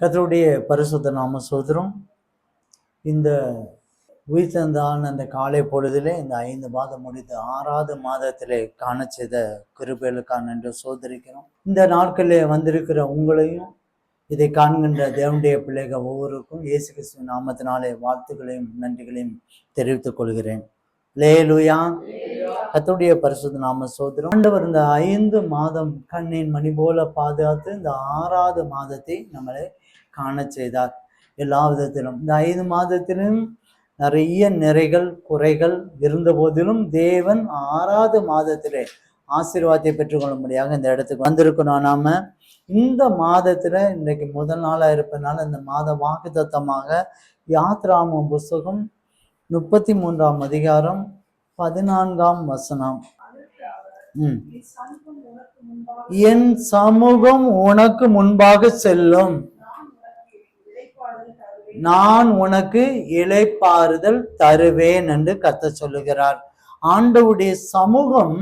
கர்த்தருடைய பரிசுத்த நாம சோதரம். இந்த உயிர்த்தெழுந்தான அந்த காலை பொழுதிலே இந்த 5 மாதம் முடித்து 6வது மாதத்திலே காண செய்த கிருபைகளுக்காக நன்றி சோதரிக்கிறோம். இந்த நாட்களிலே வந்திருக்கிற உங்களையும் இதை காண்கின்ற தேவனுடைய பிள்ளைகள் ஒவ்வொருக்கும் இயேசு கிறிஸ்துவின் நாமத்தினாலே வாழ்த்துக்களையும் நன்றிகளையும் தெரிவித்துக் கொள்கிறேன். லேலுயா. கர்த்தருடைய பரிசுத்த நாம சோதரம். ஆண்டவர் இந்த 5 மாதம் கண்ணின் மணி போல பாதுகாத்து இந்த 6வது மாதத்தை நம்மளை காண செய்தார். எல்லா விதத்திலும் இந்த 5 மாதத்திலும் நிறைய நிறைகள் குறைகள் இருந்த போதிலும் தேவன் 6வது மாதத்திலே ஆசீர்வாதத்தை பெற்றுக்கொள்ளும்படியாக இந்த இடத்துக்கு வந்திருக்கணும். நாம இந்த மாதத்துல இன்றைக்கு முதல் நாளா இருப்பதனால இந்த மாத வாக்குத்தத்தமாக யாத்ராகமம் புஸ்தகம் 33ஆம் அதிகாரம் 14ஆம் வசனம். என் சமூகம் உனக்கு முன்பாக செல்லும், நான் உனக்கு இளைப்பாறுதல் தருவேன் என்று கர்த்தர் சொல்லுகிறார். ஆண்டவருடைய சமூகம்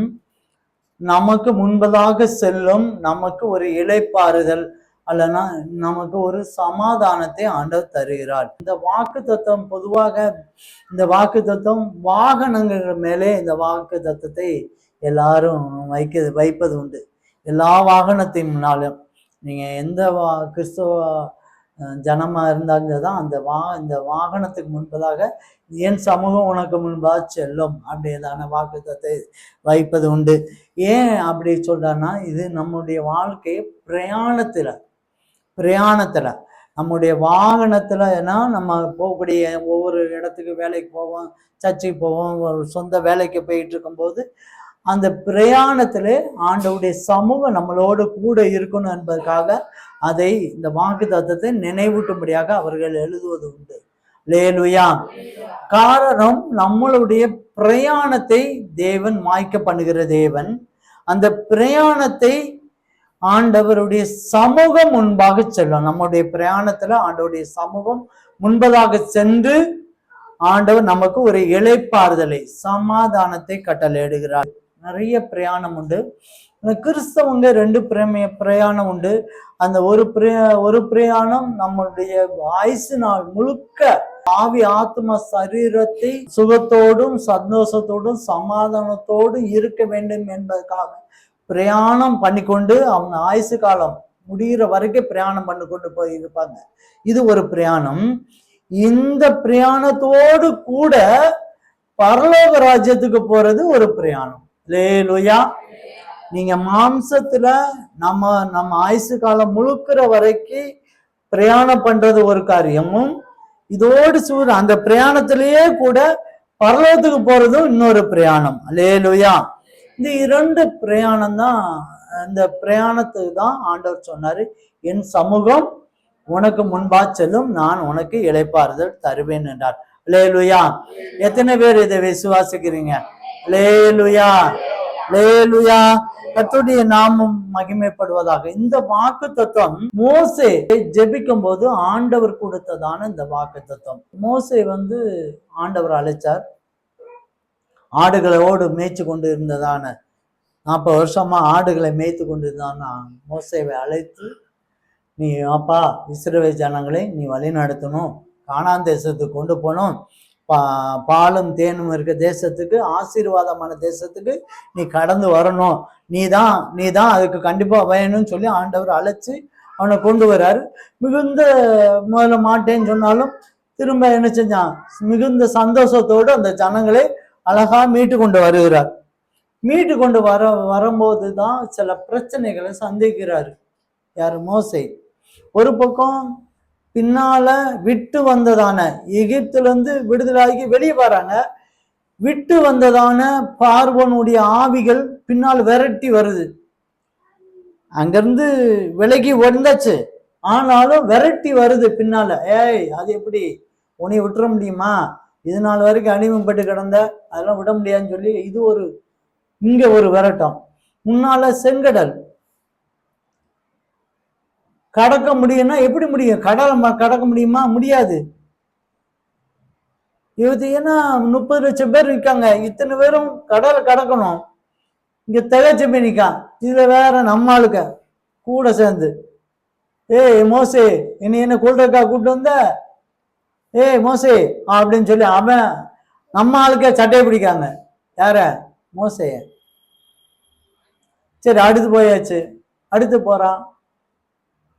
நமக்கு முன்பதாக செல்லும், நமக்கு ஒரு இளைப்பாறுதல் அல்லனா நமக்கு ஒரு சமாதானத்தை ஆண்டவர் தருகிறார். இந்த வாக்கு தத்துவம் பொதுவாக இந்த வாக்கு தத்துவம் வாகனங்கள் மேலே இந்த வாக்கு தத்துவத்தை எல்லாரும் வைப்பது உண்டு. எல்லா வாகனத்தின் முன்னாலும் நீங்க எந்த கிறிஸ்தவ ஜனமா இருந்தாலும் தான் இந்த வாகனத்துக்கு முன்பதாக என் சமூகம் உனக்கு முன்பாக செல்லும் அப்படிதான வாக்குத்தத்தை வைப்பது உண்டு. ஏன் அப்படி சொல்றான்னா, இது நம்முடைய வாழ்க்கை பிரயாணத்துல நம்முடைய வாகனத்துல ஏன்னா நம்ம போகக்கூடிய ஒவ்வொரு இடத்துக்கு வேலைக்கு போவோம், சர்ச்சுக்கு போவோம், ஒரு சொந்த வேலைக்கு போயிட்டு இருக்கும்போது அந்த பிரயாணத்திலே ஆண்டவருடைய சமூகம் நம்மளோடு கூட இருக்கணும் என்பதற்காக அதை இந்த வாக்கு தத்தத்தை நினைவூட்டும்படியாக அவர்கள் எழுதுவது உண்டு. லேலுயா. காரணம், நம்மளுடைய பிரயாணத்தை தேவன் மாய்க்க பண்ணுகிற தேவன். அந்த பிரயாணத்தை ஆண்டவருடைய சமூகம் முன்பாக செல்லும். நம்முடைய பிரயாணத்துல ஆண்டவருடைய சமூகம் முன்பதாக சென்று ஆண்டவர் நமக்கு ஒரு இளைப்பாறுதலை சமாதானத்தை கட்டளையிடுகிறார். நிறைய பிரயாணம் உண்டு. கிறிஸ்தவங்க 2 பிரயாணம் உண்டு. அந்த ஒரு பிரயாணம் நம்முடைய ஆயுசு நாள் முழுக்க ஆவி ஆத்ம சரீரத்தை சுகத்தோடும் சந்தோஷத்தோடும் சமாதானத்தோடும் இருக்க வேண்டும் என்பதற்காக பிரயாணம் பண்ணிக்கொண்டு அவங்க ஆயுசு காலம் முடிகிற வரைக்கும் பிரயாணம் பண்ணி கொண்டு போய் இருப்பாங்க. இது ஒரு பிரயாணம். இந்த பிரயாணத்தோடு கூட பரலோக ராஜ்யத்துக்கு போறது ஒரு பிரயாணம். லேலுயா. நீங்க மாம்சத்துல நம்ம ஆயுசு காலம் முழுக்கிற வரைக்கும் பிரயாணம் பண்றது ஒரு காரியமும், இதோடு அந்த பிரயாணத்திலேயே கூட பரலோகத்துக்கு போறதும் இன்னொரு பிரயாணம். லேலுயா. இந்த 2 பிரயாணம் தான். இந்த பிரயாணத்துக்கு தான் ஆண்டவர் சொன்னாரு, என் சமூகம் உனக்கு முன்பா செல்லும், நான் உனக்கு இளைப்பாறுதல் தருவேன் என்றார். லேலுயா. எத்தனை பேர் இதை விசுவாசிக்கிறீங்க? லேலுயா. லேலுயா. கர்த்தருடைய நாமம் மகிமைப்படுவதாக. இந்த வாக்கு தத்துவம் மோசே ஜெபிக்கும் போது ஆண்டவர் கொடுத்ததான இந்த வாக்கு தத்துவம். மோசே ஆண்டவர் அழைச்சார். ஆடுகளோடு மேய்ச்சி கொண்டு இருந்ததான 40 வருஷமா ஆடுகளை மேய்த்து கொண்டு இருந்தான மோசேவை அழைத்து, நீ அப்பா இஸ்ரவேல் ஜனங்களை நீ வழி நடத்தணும், கானான் தேசத்துக்கு கொண்டு போகணும், பாலும் தேனும் இருக்க தேசத்துக்கு, ஆசீர்வாதமான தேசத்துக்கு நீ கடந்து வரணும், நீதான் அதுக்கு கண்டிப்பா வேணும்னு சொல்லி ஆண்டவர் அழைச்சி அவனை கொண்டு வர்றாரு. மிகுந்த முதல்ல மாட்டேன்னு சொன்னாலும் திரும்ப என்ன செஞ்சான், மிகுந்த சந்தோஷத்தோடு அந்த ஜனங்களை அழகா மீட்டு கொண்டு வருகிறார். மீட்டு கொண்டு வரும்போது தான் சில பிரச்சனைகளை சந்திக்கிறாரு. யாரு? மோசே. ஒரு பக்கம் பின்னால விட்டு வந்ததான எகிப்திலிருந்து விடுதலாகி வெளியே வராங்க. விட்டு வந்ததான பார்வோனுடைய ஆவிகள் பின்னால் விரட்டி வருது. அங்கிருந்து விலகி வந்தாச்சு, ஆனாலும் விரட்டி வருது பின்னால. அது எப்படி உன்னை விட்டுற முடியுமா? இது நாள் வரைக்கும் அடிமைப்பட்டு கிடந்த, அதெல்லாம் விட முடியாதுன்னு சொல்லி இது இங்க ஒரு விரட்டம். முன்னால செங்கடல் கடக்க முடியும்னா எப்படி முடியும்? கடலை கடக்க முடியுமா? முடியாது. ஏன்னா 30 லட்சம் பேர் இருக்காங்க, இத்தனை பேரும் கடலை கடக்கணும். இங்க திகச்சு போய் நிற்கான். இதுல வேற நம்மளுக்க கூட சேர்ந்து ஏய் மோசே, என்ன கொள்றக்கா கூப்பிட்டு வந்த? ஏய் மோசே அப்படின்னு சொல்லி அவன் நம்ம ஆளுக்கே சட்டையை பிடிக்காங்க. யார? மோசைய. சரி, அடுத்து போயாச்சு. அடுத்து போறான்.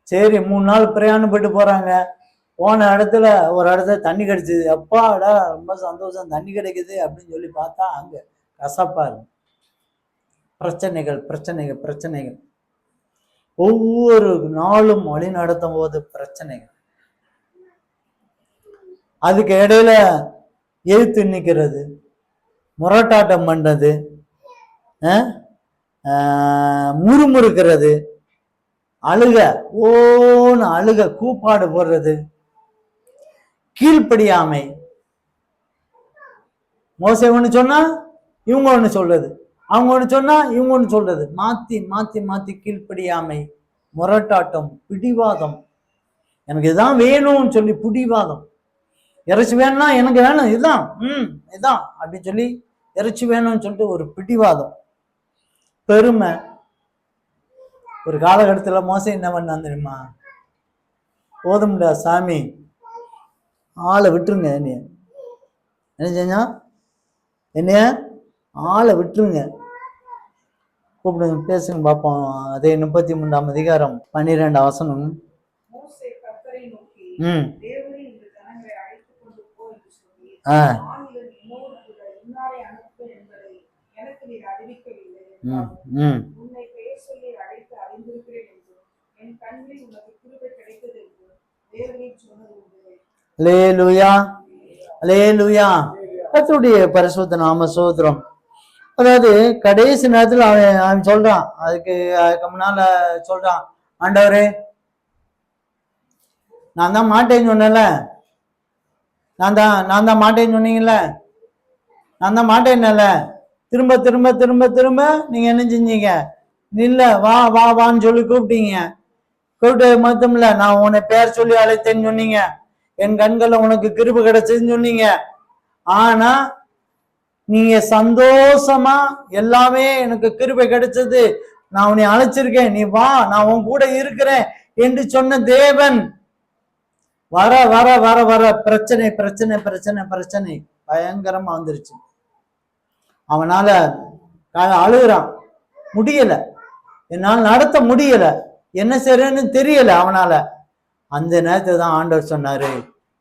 சரி, 3 நாள் பிரயாணம் போயிட்டு போறாங்க. போன இடத்துல ஒரு இடத்துல தண்ணி கிடைச்சிது. அப்பாடா ரொம்ப சந்தோஷம், தண்ணி கிடைக்குது அப்படின்னு சொல்லி பார்த்தா அங்க கசப்பா இருக்கு. பிரச்சனைகள் பிரச்சனைகள் பிரச்சனைகள். ஒவ்வொரு நாளும் வழி நடத்தும் போது பிரச்சனைகள். அதுக்கு இடையில எழுத்து நிற்கிறது, முரட்டாட்டம் பண்றது, முறுமுறுக்கிறது, அழுக, ஓன்னு அழுக, கூப்பாடு போடுறது, கீழ்ப்படியாமை. மோசே ஒண்ணு சொன்னா இவங்க ஒண்ணு சொல்றது, அவங்க ஒண்ணு சொன்னா இவங்க ஒண்ணு சொல்றது, மாத்தி மாத்தி மாத்தி கீழ்ப்படியாமை, முரட்டாட்டம், பிடிவாதம். எனக்கு இதுதான் வேணும்னு சொல்லி பிடிவாதம். இறைச்சி வேணும்னா எனக்கு வேணும், இதுதான் இதுதான் அப்படின்னு சொல்லி இறைச்சி வேணும்னு சொல்லிட்டு ஒரு பிடிவாதம், பெருமை. ஒரு காலகட்டத்துல மோசே என்ன பண்ணான் தெரியுமா? போதும்டா சாமி, ஆளை விட்டுருங்க, என்ன செஞ்சா? என்னைய ஆளை விட்டுருங்க, கூப்பிடுங்க, பேசுங்க பார்ப்போம். அதே 33ஆம் அதிகாரம் 12ஆம் வசனம். கர்த்தருடைய பரிசுத்த நாம ஸ்தோத்திரம். அதாவது கடைசி நேரத்தில் அவன் சொல்றான், அதுக்கு முன்னால சொல்றான், ஆண்டவரே நான் தான் மாட்டேன்னு சொன்னேன்ல, நான் தான் மாட்டேன்னு சொன்னீங்கல்ல, நான் தான் மாட்டேன்னல, திரும்ப திரும்ப திரும்ப திரும்ப நீங்க என்ன செஞ்சீங்க? இல்ல, வா வா வான்னு சொல்லி கூப்பிட்டீங்க. கூப்பிட்டு மட்டும் இல்ல, நான் உன்னை பேர் சொல்லி அழைத்தேன்னு சொன்னீங்க, என் கண்கள்ல உனக்கு கிருபை கிடைச்சதுன்னு சொன்னீங்க. ஆனா நீங்க சந்தோஷமா எல்லாமே எனக்கு கிருபை கிடைச்சது, நான் உன்னை அழைச்சிருக்கேன், நீ வா, நான் உன் கூட இருக்கிறேன் என்று சொன்ன தேவன் வர வர வர வர பிரச்சனை பிரச்சனை பிரச்சனை பிரச்சனை பயங்கரமா வந்துருச்சு. அவனால அழுகுறான், முடியல, என்னால் நடத்த முடியல, என்ன செய்யறேன்னு தெரியல அவனால. அந்த நேரத்தை தான் ஆண்டவர் சொன்னாரு,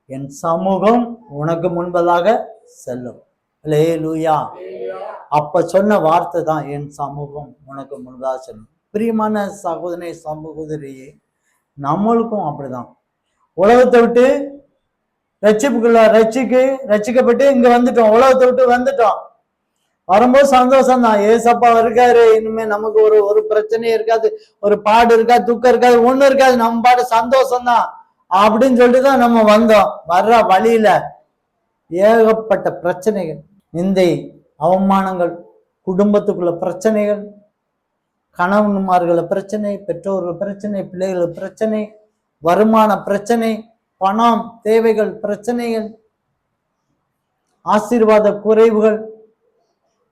என் சமூகம் உனக்கு முன்பதாக செல்லும். அல்லேலூயா. அப்ப சொன்ன வார்த்தை தான், என் சமூகம் உனக்கு முன்பதாக செல்லும். பிரியமான சகோதரனே சகோதரியே, நம்மளுக்கும் அப்படிதான். உலகத்தை விட்டு ரட்சிக்கப்பட்டு இங்க வந்துட்டோம், உலகத்தை விட்டு வந்துட்டோம். வரும்போது சந்தோஷம் தான், ஏசப்பா இருக்காரு, இனிமே நமக்கு ஒரு பிரச்சனையும் இருக்காது, ஒரு பாடு இருக்காது, துக்கம் இருக்காது, ஒண்ணு இருக்காது, நம்ம பாடு சந்தோஷம் தான் அப்படின்னு சொல்லிட்டு தான் நம்ம வந்தோம். வர்ற வழியில ஏகப்பட்ட பிரச்சனைகள், நிந்தை, அவமானங்கள், குடும்பத்துக்குள்ள பிரச்சனைகள், கணவன்மார்கள பிரச்சனை, பெற்றோர்கள் பிரச்சனை, பிள்ளைகள் பிரச்சனை, வருமான பிரச்சனை, பணம் தேவைகள் பிரச்சனைகள், ஆசீர்வாத குறைவுகள்,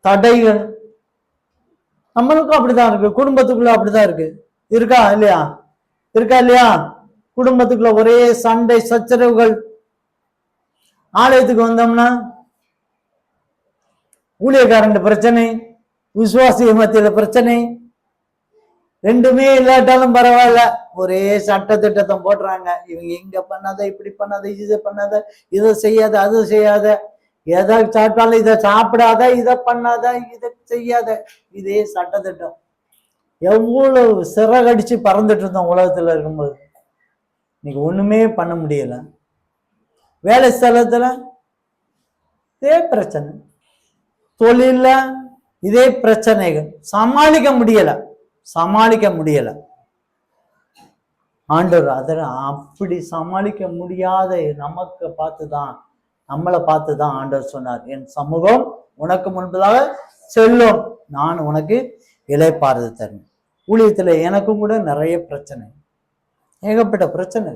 தடைகள். நம்மளுக்கும் அப்படிதான் இருக்கு, குடும்பத்துக்குள்ள அப்படிதான் இருக்கு. இருக்கா இல்லையா? குடும்பத்துக்குள்ள ஒரே சண்டை சச்சரவுகள். ஆலயத்துக்கு வந்தோம்னா ஊழியக்காரன் பிரச்சனை, விசுவாசிய மத்தியில பிரச்சனை, ரெண்டுமே இல்லாட்டாலும் பரவாயில்ல, ஒரே சட்ட திட்டத்தை போடுறாங்க. இவங்க இங்க பண்ணாத, இப்படி பண்ணாத, இதை பண்ணாத, இதை செய்யாத, அது செய்யாத, எதை சாப்பிட்டாலும் இதை சாப்பிடாத, இதை பண்ணாத, இதை செய்யாத, இதே சட்டத்திட்டம். எவ்வளவு சிறகடிச்சு பறந்துட்டு இருந்தோம் உலகத்துல இருக்கும்போது. இன்னைக்கு ஒண்ணுமே பண்ண முடியல. வேலை ஸ்தலத்துல இதே பிரச்சனை, தொழில இதே பிரச்சனைகள், சமாளிக்க முடியல. ஆண்டவர் அதெல்லாம் அப்படி சமாளிக்க முடியாத நம்மளை பார்த்துதான் ஆண்டவர் சொன்னார், என் சமூகம் உனக்கு முன்பதாக செல்லும், நான் உனக்கு இளைப்பாறுதல் தருவேன். ஊழியத்துல எனக்கும் கூட நிறைய பிரச்சனை, ஏகப்பட்ட பிரச்சனை.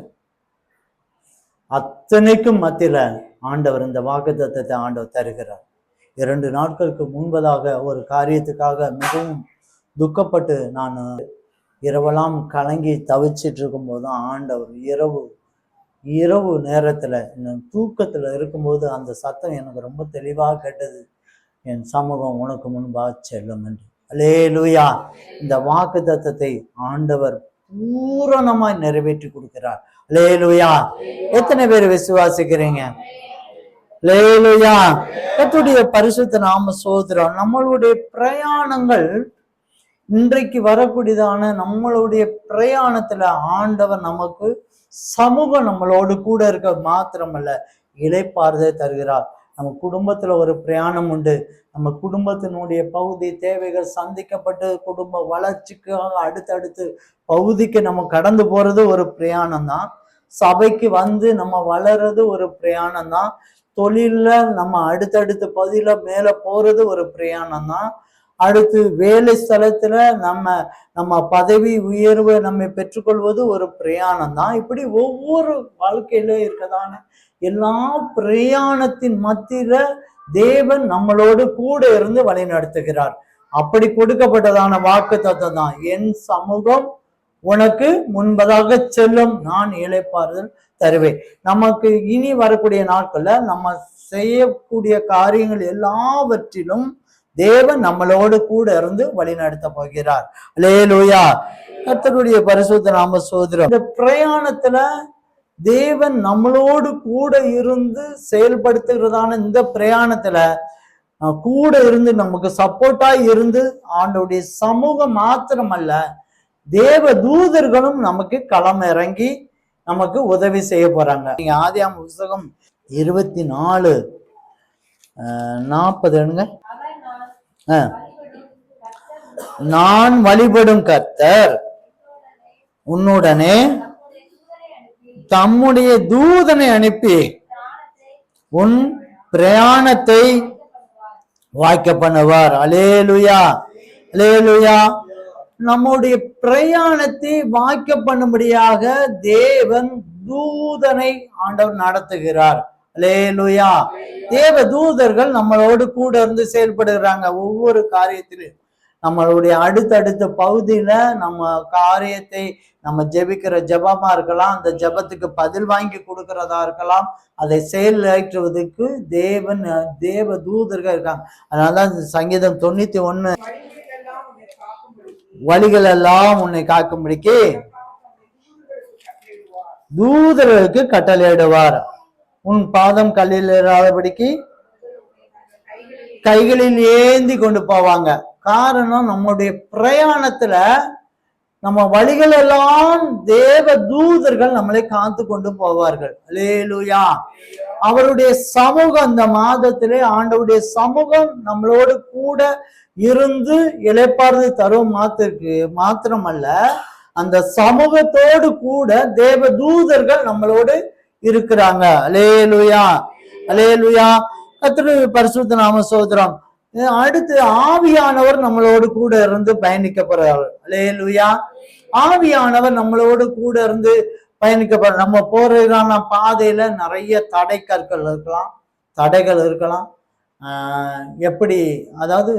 அத்தனைக்கும் மத்தியில ஆண்டவர் இந்த வாக்குத்தத்தத்தை ஆண்டவர் தருகிறார். 2 நாட்களுக்கு முன்பதாக ஒரு காரியத்துக்காக மிகவும் துக்கப்பட்டு நான் இரவெல்லாம் கலங்கி தவிச்சிட்டு இருக்கும் போதும் ஆண்டவர் இரவு நேரத்துல தூக்கத்துல இருக்கும்போது அந்த சத்தம் எனக்கு ரொம்ப தெளிவாக கேட்டது. என் சமூகம் உனக்கு முன்பாக செல்லும் என்று. அல்லேலூயா. இந்த வாக்கு தத்தத்தை ஆண்டவர் பூரணமாய் நிறைவேற்றி கொடுக்கிறார். அல்லேலூயா. எத்தனை பேர் விசுவாசிக்கிறீங்க? அல்லேலூயா. கர்த்தருடைய பரிசுத்த நாம ஸ்தோத்திரம். நம்மளுடைய பிரயாணங்கள் இன்றைக்கு வரக்கூடியதான நம்மளுடைய பிரயாணத்துல ஆண்டவர் நமக்கு சமூகம் நம்மளோடு கூட இருக்க மாத்திரமல்ல, இளைப்பாறுதலை தருகிறார். நம்ம குடும்பத்துல ஒரு பிரயாணம் உண்டு. நம்ம குடும்பத்தினுடைய பகுதி தேவைகள் சந்திக்கப்பட்டு குடும்ப வளர்ச்சிக்காக அடுத்தடுத்து பகுதிக்கு நம்ம கடந்து போறது ஒரு பிரயாணம் தான். சபைக்கு வந்து நம்ம வளர்றது ஒரு பிரயாணம் தான். தொழில்ல நம்ம அடுத்தடுத்த பகுதியில மேல போறது ஒரு பிரயாணம் தான். அடுத்து வேலை ஸ்தலத்துல நம்ம பதவி உயர்வை நம்ம பெற்றுக்கொள்வது ஒரு பிரயாணம் தான். இப்படி ஒவ்வொரு வாழ்க்கையில இருக்கதான எல்லா பிரயாணத்தின் மத்தியில தேவன் நம்மளோடு கூட இருந்து வழி நடத்துகிறார். அப்படி கொடுக்கப்பட்டதான வாக்கு தத்தம் தான், என் சமூகம் உனக்கு முன்பதாக செல்லும், நான் இளைப்பாறுதல் தருவேன். நமக்கு இனி வரக்கூடிய நாட்கள்ல நம்ம செய்யக்கூடிய காரியங்கள் எல்லாவற்றிலும் தேவன் நம்மளோடு கூட இருந்து வழி நடத்த போகிறார். அல்லேலூயா. கர்த்தருடைய பரிசுத்த நாம ஸ்தோத்திரம். இந்த பிரயாணத்துல தேவன் நம்மளோடு கூட இருந்து செயல்படுத்துகிறதான இந்த பிரயாணத்துல கூட இருந்து நமக்கு சப்போர்ட்டா இருந்து ஆண்டவருடைய சமூகம் மாத்திரமல்ல, தேவ தூதர்களும் நமக்கு களம் இறங்கி நமக்கு உதவி செய்ய போறாங்க. நீங்க ஆதியாகம புத்தகம் 24:40 நான் வழிபடும் கர்த்தர் உன்னுடனே தம்முடைய தூதனை அனுப்பி உன் பிரயாணத்தை வாய்க்க பண்ணுவார். அல்லேலூயா. அல்லேலூயா. நம்முடைய பிரயாணத்தை வாய்க்க பண்ணும்படியாக தேவன் தூதனை ஆண்டவர் நடத்துகிறார். அல்லேலூயா. தேவ தூதர்கள் நம்மளோடு கூட இருந்து செயல்படுகிறாங்க. ஒவ்வொரு காரியத்திலும் நம்மளுடைய அடுத்தடுத்த பகுதியில நம்ம காரியத்தை நம்ம ஜெபிக்கிற ஜெபமா இருக்கலாம், அந்த ஜெபத்துக்கு பதில் வாங்கி கொடுக்கறதா இருக்கலாம், அதை செயலாற்றுவதற்கு தேவ தூதர்கள் இருக்காங்க. அதனாலதான் சங்கீதம் 91 வழிகள் எல்லாம் உன்னை காக்கும்படிக்கு தூதர்களுக்கு கட்டளையிடுவார். உன் பாதம் கல்லில் இராதபடிக்கு கைகளில் ஏந்தி கொண்டு போவாங்க. காரணம், நம்முடைய பிரயாணத்துல நம்ம வழிகள் எல்லாம் தேவ தூதர்கள் நம்மளை காத்து கொண்டு போவார்கள். அல்லேலூயா. அவருடைய சமூகம் இந்த மாதத்திலே ஆண்டவருடைய சமூகம் நம்மளோடு கூட இருந்து இளைப்பாறுதல் தரும் மாத்திரமல்ல, அந்த சமூகத்தோடு கூட தேவ தூதர்கள் நம்மளோடு இருக்கிறாங்க. அல்லேலூயா. அல்லேலூயா. கர்த்தருடைய பரிசுத்த நாம ஸ்தோத்திரம். அடுத்து ஆவியானவர் நம்மளோடு கூட இருந்து பயணிக்க போறாரு. அல்லேலூயா. ஆவியானவர் நம்மளோடு கூட இருந்து பயணிக்க போற. நம்ம போறதான பாதையில நிறைய தடைகள் இருக்கலாம். எப்படி, அதாவது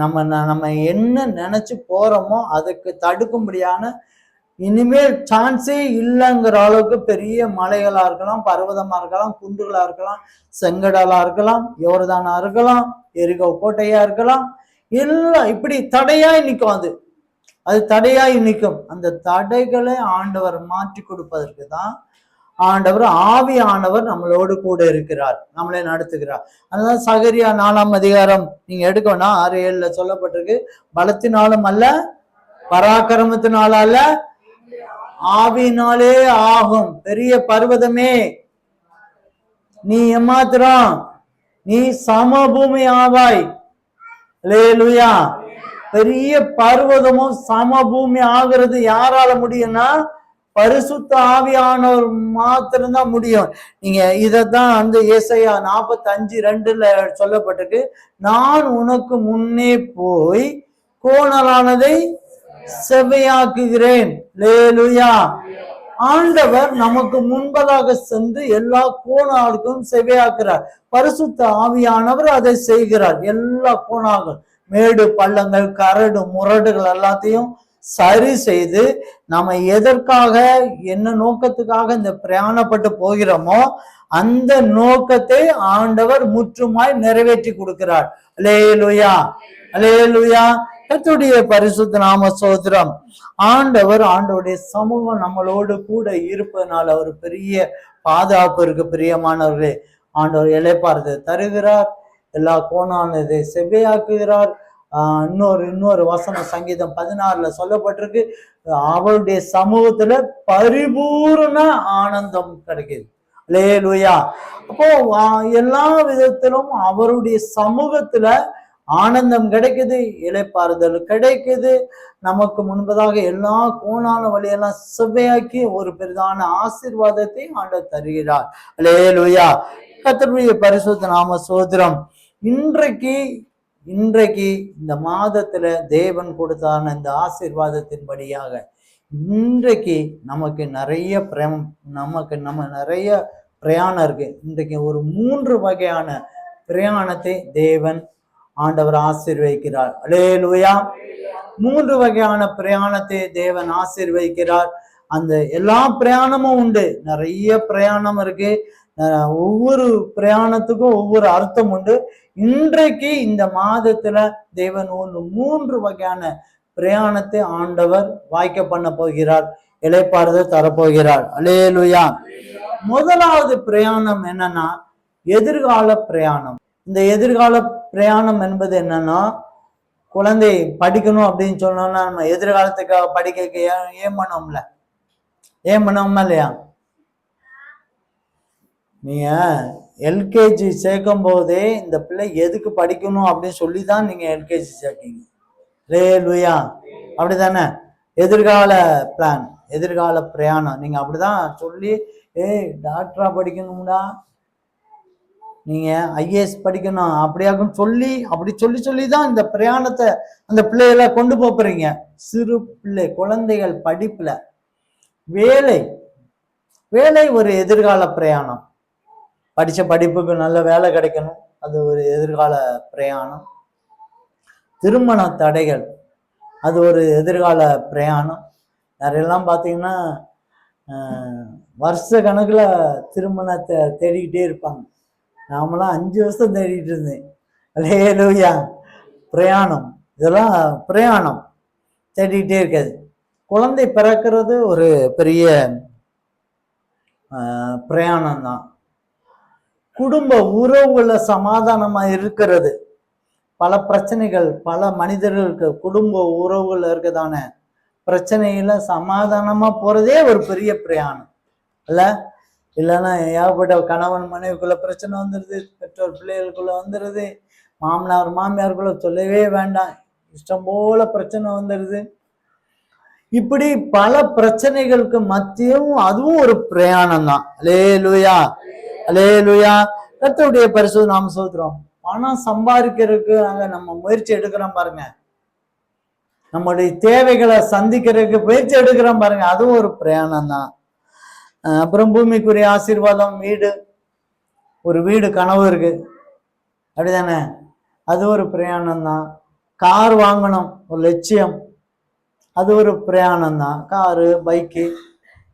நம்ம என்ன நினைச்சு போறோமோ அதுக்கு தடுக்கும்படியான இனிமேல் சான்ஸே இல்லைங்கிற அளவுக்கு பெரிய மலைகளா இருக்கலாம், பர்வதமா இருக்கலாம், குன்றுகளா இருக்கலாம், செங்கடலா இருக்கலாம், யோர்தானா இருக்கலாம், எரிகோ கோட்டையா இருக்கலாம், எல்லாம் இப்படி தடையாய் நிற்கும். அது தடையாய் நிற்கும். அந்த தடைகளை ஆண்டவர் மாற்றி கொடுப்பதற்கு தான் ஆண்டவர் ஆவியானவர் நம்மளோடு கூட இருக்கிறார், நம்மளை நடத்துகிறார். அதனால சகரியா 4ஆம் அதிகாரம் நீங்க எடுக்கணும், 6-7 சொல்லப்பட்டிருக்கு, பலத்தினாலும் அல்ல பராக்கிரமத்தினால அல்ல ஆவியினாலே ஆகும். பெரிய பர்வதமே நீ ஏமாத்திரம், நீ சமபூமி ஆவாய். அல்லேலூயா. பெரிய பர்வதமும் சமபூமி ஆகிறது யாரால முடியும்னா பரிசுத்த ஆவியானவர் மாத்திரம்தான் முடியும். நீங்க இதத்தான் அந்த ஏசாயா 45:2 சொல்லப்பட்டிருக்கு, நான் உனக்கு முன்னே போய் கோணலானதை செவ்வையாக்குகிறேன். அல்லேலூயா. ஆண்டவர் நமக்கு முன்பதாக சென்று எல்லா கோணாளுக்கும் செவ்வையாக்குறார். பரிசுத்த ஆவியானவர் அதை செய்கிறார். எல்லா கோணாகும் மேடு பள்ளங்கள் கரடு முரடுகள் எல்லாத்தையும் சரி செய்து நம்ம எதற்காக என்ன நோக்கத்துக்காக இந்த பிரயாணப்பட்டு போகிறோமோ அந்த நோக்கத்தை ஆண்டவர் முற்றுமாய் நிறைவேற்றி கொடுக்கிறார். அல்லேலூயா, அல்லேலூயா. கர்த்தருடைய பரிசுத்த நாம ஸ்தோத்திரம். ஆண்டவருடைய சமூகம் நம்மளோடு கூட இருப்பதனால ஒரு பெரிய பாதுகாப்பு இருக்கு. பிரியமானவர்களே, ஆண்டவர் இளைப்பாறுதலை தருகிறார், எல்லா கோணானதை செவ்வையாக்குகிறார். இன்னொரு வசனம் சங்கீதம் 16 சொல்லப்பட்டிருக்கு, அவருடைய சமூகத்துல பரிபூர்ண ஆனந்தம் கிடைக்குது. அல்லேலூயா. அப்போ எல்லா விதத்திலும் அவருடைய சமூகத்துல ஆனந்தம் கிடைக்குது, இளைப்பாறுதல் கிடைக்குது. நமக்கு முன்பதாக எல்லா கோணான வழியெல்லாம் செவ்வையாக்கி ஒரு பெரிதான ஆசீர்வாதத்தை ஆண்டவர் தருகிறார். அல்லேலூயா. கர்த்தருடைய பரிசுத்த நாம ஸ்தோத்திரம். இன்றைக்கு இந்த மாதத்துல தேவன் கொடுத்தான இந்த ஆசீர்வாதத்தின்படியாக இன்றைக்கு நமக்கு நிறைய நிறைய பிரயாணம் இருக்கு. இன்றைக்கு ஒரு 3 வகையான பிரயாணத்தை தேவன் ஆண்டவர் ஆசீர்வதிக்கிறார். அல்லேலூயா. 3 வகையான பிரயாணத்தை தேவன் ஆசீர்வதிக்கிறார். அந்த எல்லா பிரயாணமும் உண்டு, நிறைய பிரயாணம் இருக்கு. ஒவ்வொரு பிரயாணத்துக்கும் ஒவ்வொரு அர்த்தம் உண்டு. இன்றைக்கு இந்த மாதத்துல தேவன் 3 வகையான பிரயாணத்தை ஆண்டவர் வாய்க்க பண்ண போகிறார், இளைப்பாறுதல் தரப்போகிறார். அல்லேலூயா. முதலாவது பிரயாணம் என்னன்னா எதிர்கால பிரயாணம். இந்த எதிர்கால பிரயாணம் என்பது என்னன்னா, குழந்தை படிக்கணும் அப்படின்னு சொன்னோம்னா நம்ம எதிர்காலத்துக்காக படிக்க ஏன் பண்ணோம்ல இல்லையா? நீங்க எல்கேஜி சேர்க்கும் போதே இந்த பிள்ளை எதுக்கு படிக்கணும் அப்படின்னு சொல்லிதான் நீங்க எல்கேஜி சேர்க்கீங்க. அல்லேலூயா. அப்படிதானே? எதிர்கால பிளான், எதிர்கால பிரயாணம் நீங்க அப்படிதான் சொல்லி, டாக்டரா படிக்கணும்டா, நீங்க ஐஏஎஸ் படிக்கணும் அப்படியாக்குன்னு சொல்லிதான் இந்த பிரயாணத்தை அந்த பிள்ளைகளை கொண்டு போறீங்க. சிறு பிள்ளை குழந்தைகள் படிப்புல வேலை ஒரு எதிர்கால பிரயாணம். படிச்ச படிப்புக்கு நல்ல வேலை கிடைக்கணும், அது ஒரு எதிர்கால பிரயாணம். திருமண தடைகள், அது ஒரு எதிர்கால பிரயாணம். நிறையெல்லாம் பார்த்தீங்கன்னா வருஷ கணக்குல திருமணத்தை தேடிக்கிட்டே இருப்பாங்க. நாமெல்லாம் 5 வருஷம் தேடிட்டு இருந்தேன். அல்லேலூயா. பிரயாணம், இதெல்லாம் பிரயாணம் தேடிக்கிட்டே இருக்காது. குழந்தை பிறக்கிறது ஒரு பெரிய பிரயாணம் தான். குடும்ப உறவுல சமாதானமா இருக்கிறது, பல பிரச்சனைகள், பல மனிதர்களுக்கு குடும்ப உறவுகள் இருக்கதான பிரச்சனையில சமாதானமா போறதே ஒரு பெரிய பிரயாணம் இல்லைன்னா ஏகப்பட்ட கணவன் மனைவிக்குள்ள பிரச்சனை வந்துடுது, பெற்றோர் பிள்ளைகளுக்குள்ள வந்துடுது, மாமனார் மாமியாருக்குள்ள சொல்லவே வேண்டாம், இஷ்டம் போல பிரச்சனை வந்துடுது. இப்படி பல பிரச்சனைகளுக்கு மத்தியும் அதுவும் ஒரு பிரயாணம் தான். அல்லேலூயா, அல்லேலூயா. கர்த்தருடைய பரிசுத்த நாம சொல்றோம். பணம் சம்பாதிக்கிறதுக்கு நம்ம முயற்சி எடுக்கிறோம் பாருங்க, நம்முடைய தேவைகளை சந்திக்கிறதுக்கு முயற்சி எடுக்கிறோம் பாருங்க, அதுவும் ஒரு பிரயாணம் தான். அப்புறம் பூமிக்குரிய ஆசீர்வாதம், ஒரு வீடு கனவு இருக்கு, அப்படிதானே? அது ஒரு பிரயாணம் தான். கார் வாங்கணும், ஒரு லட்சியம், அது ஒரு பிரயாணம் தான். காரு, பைக்கு,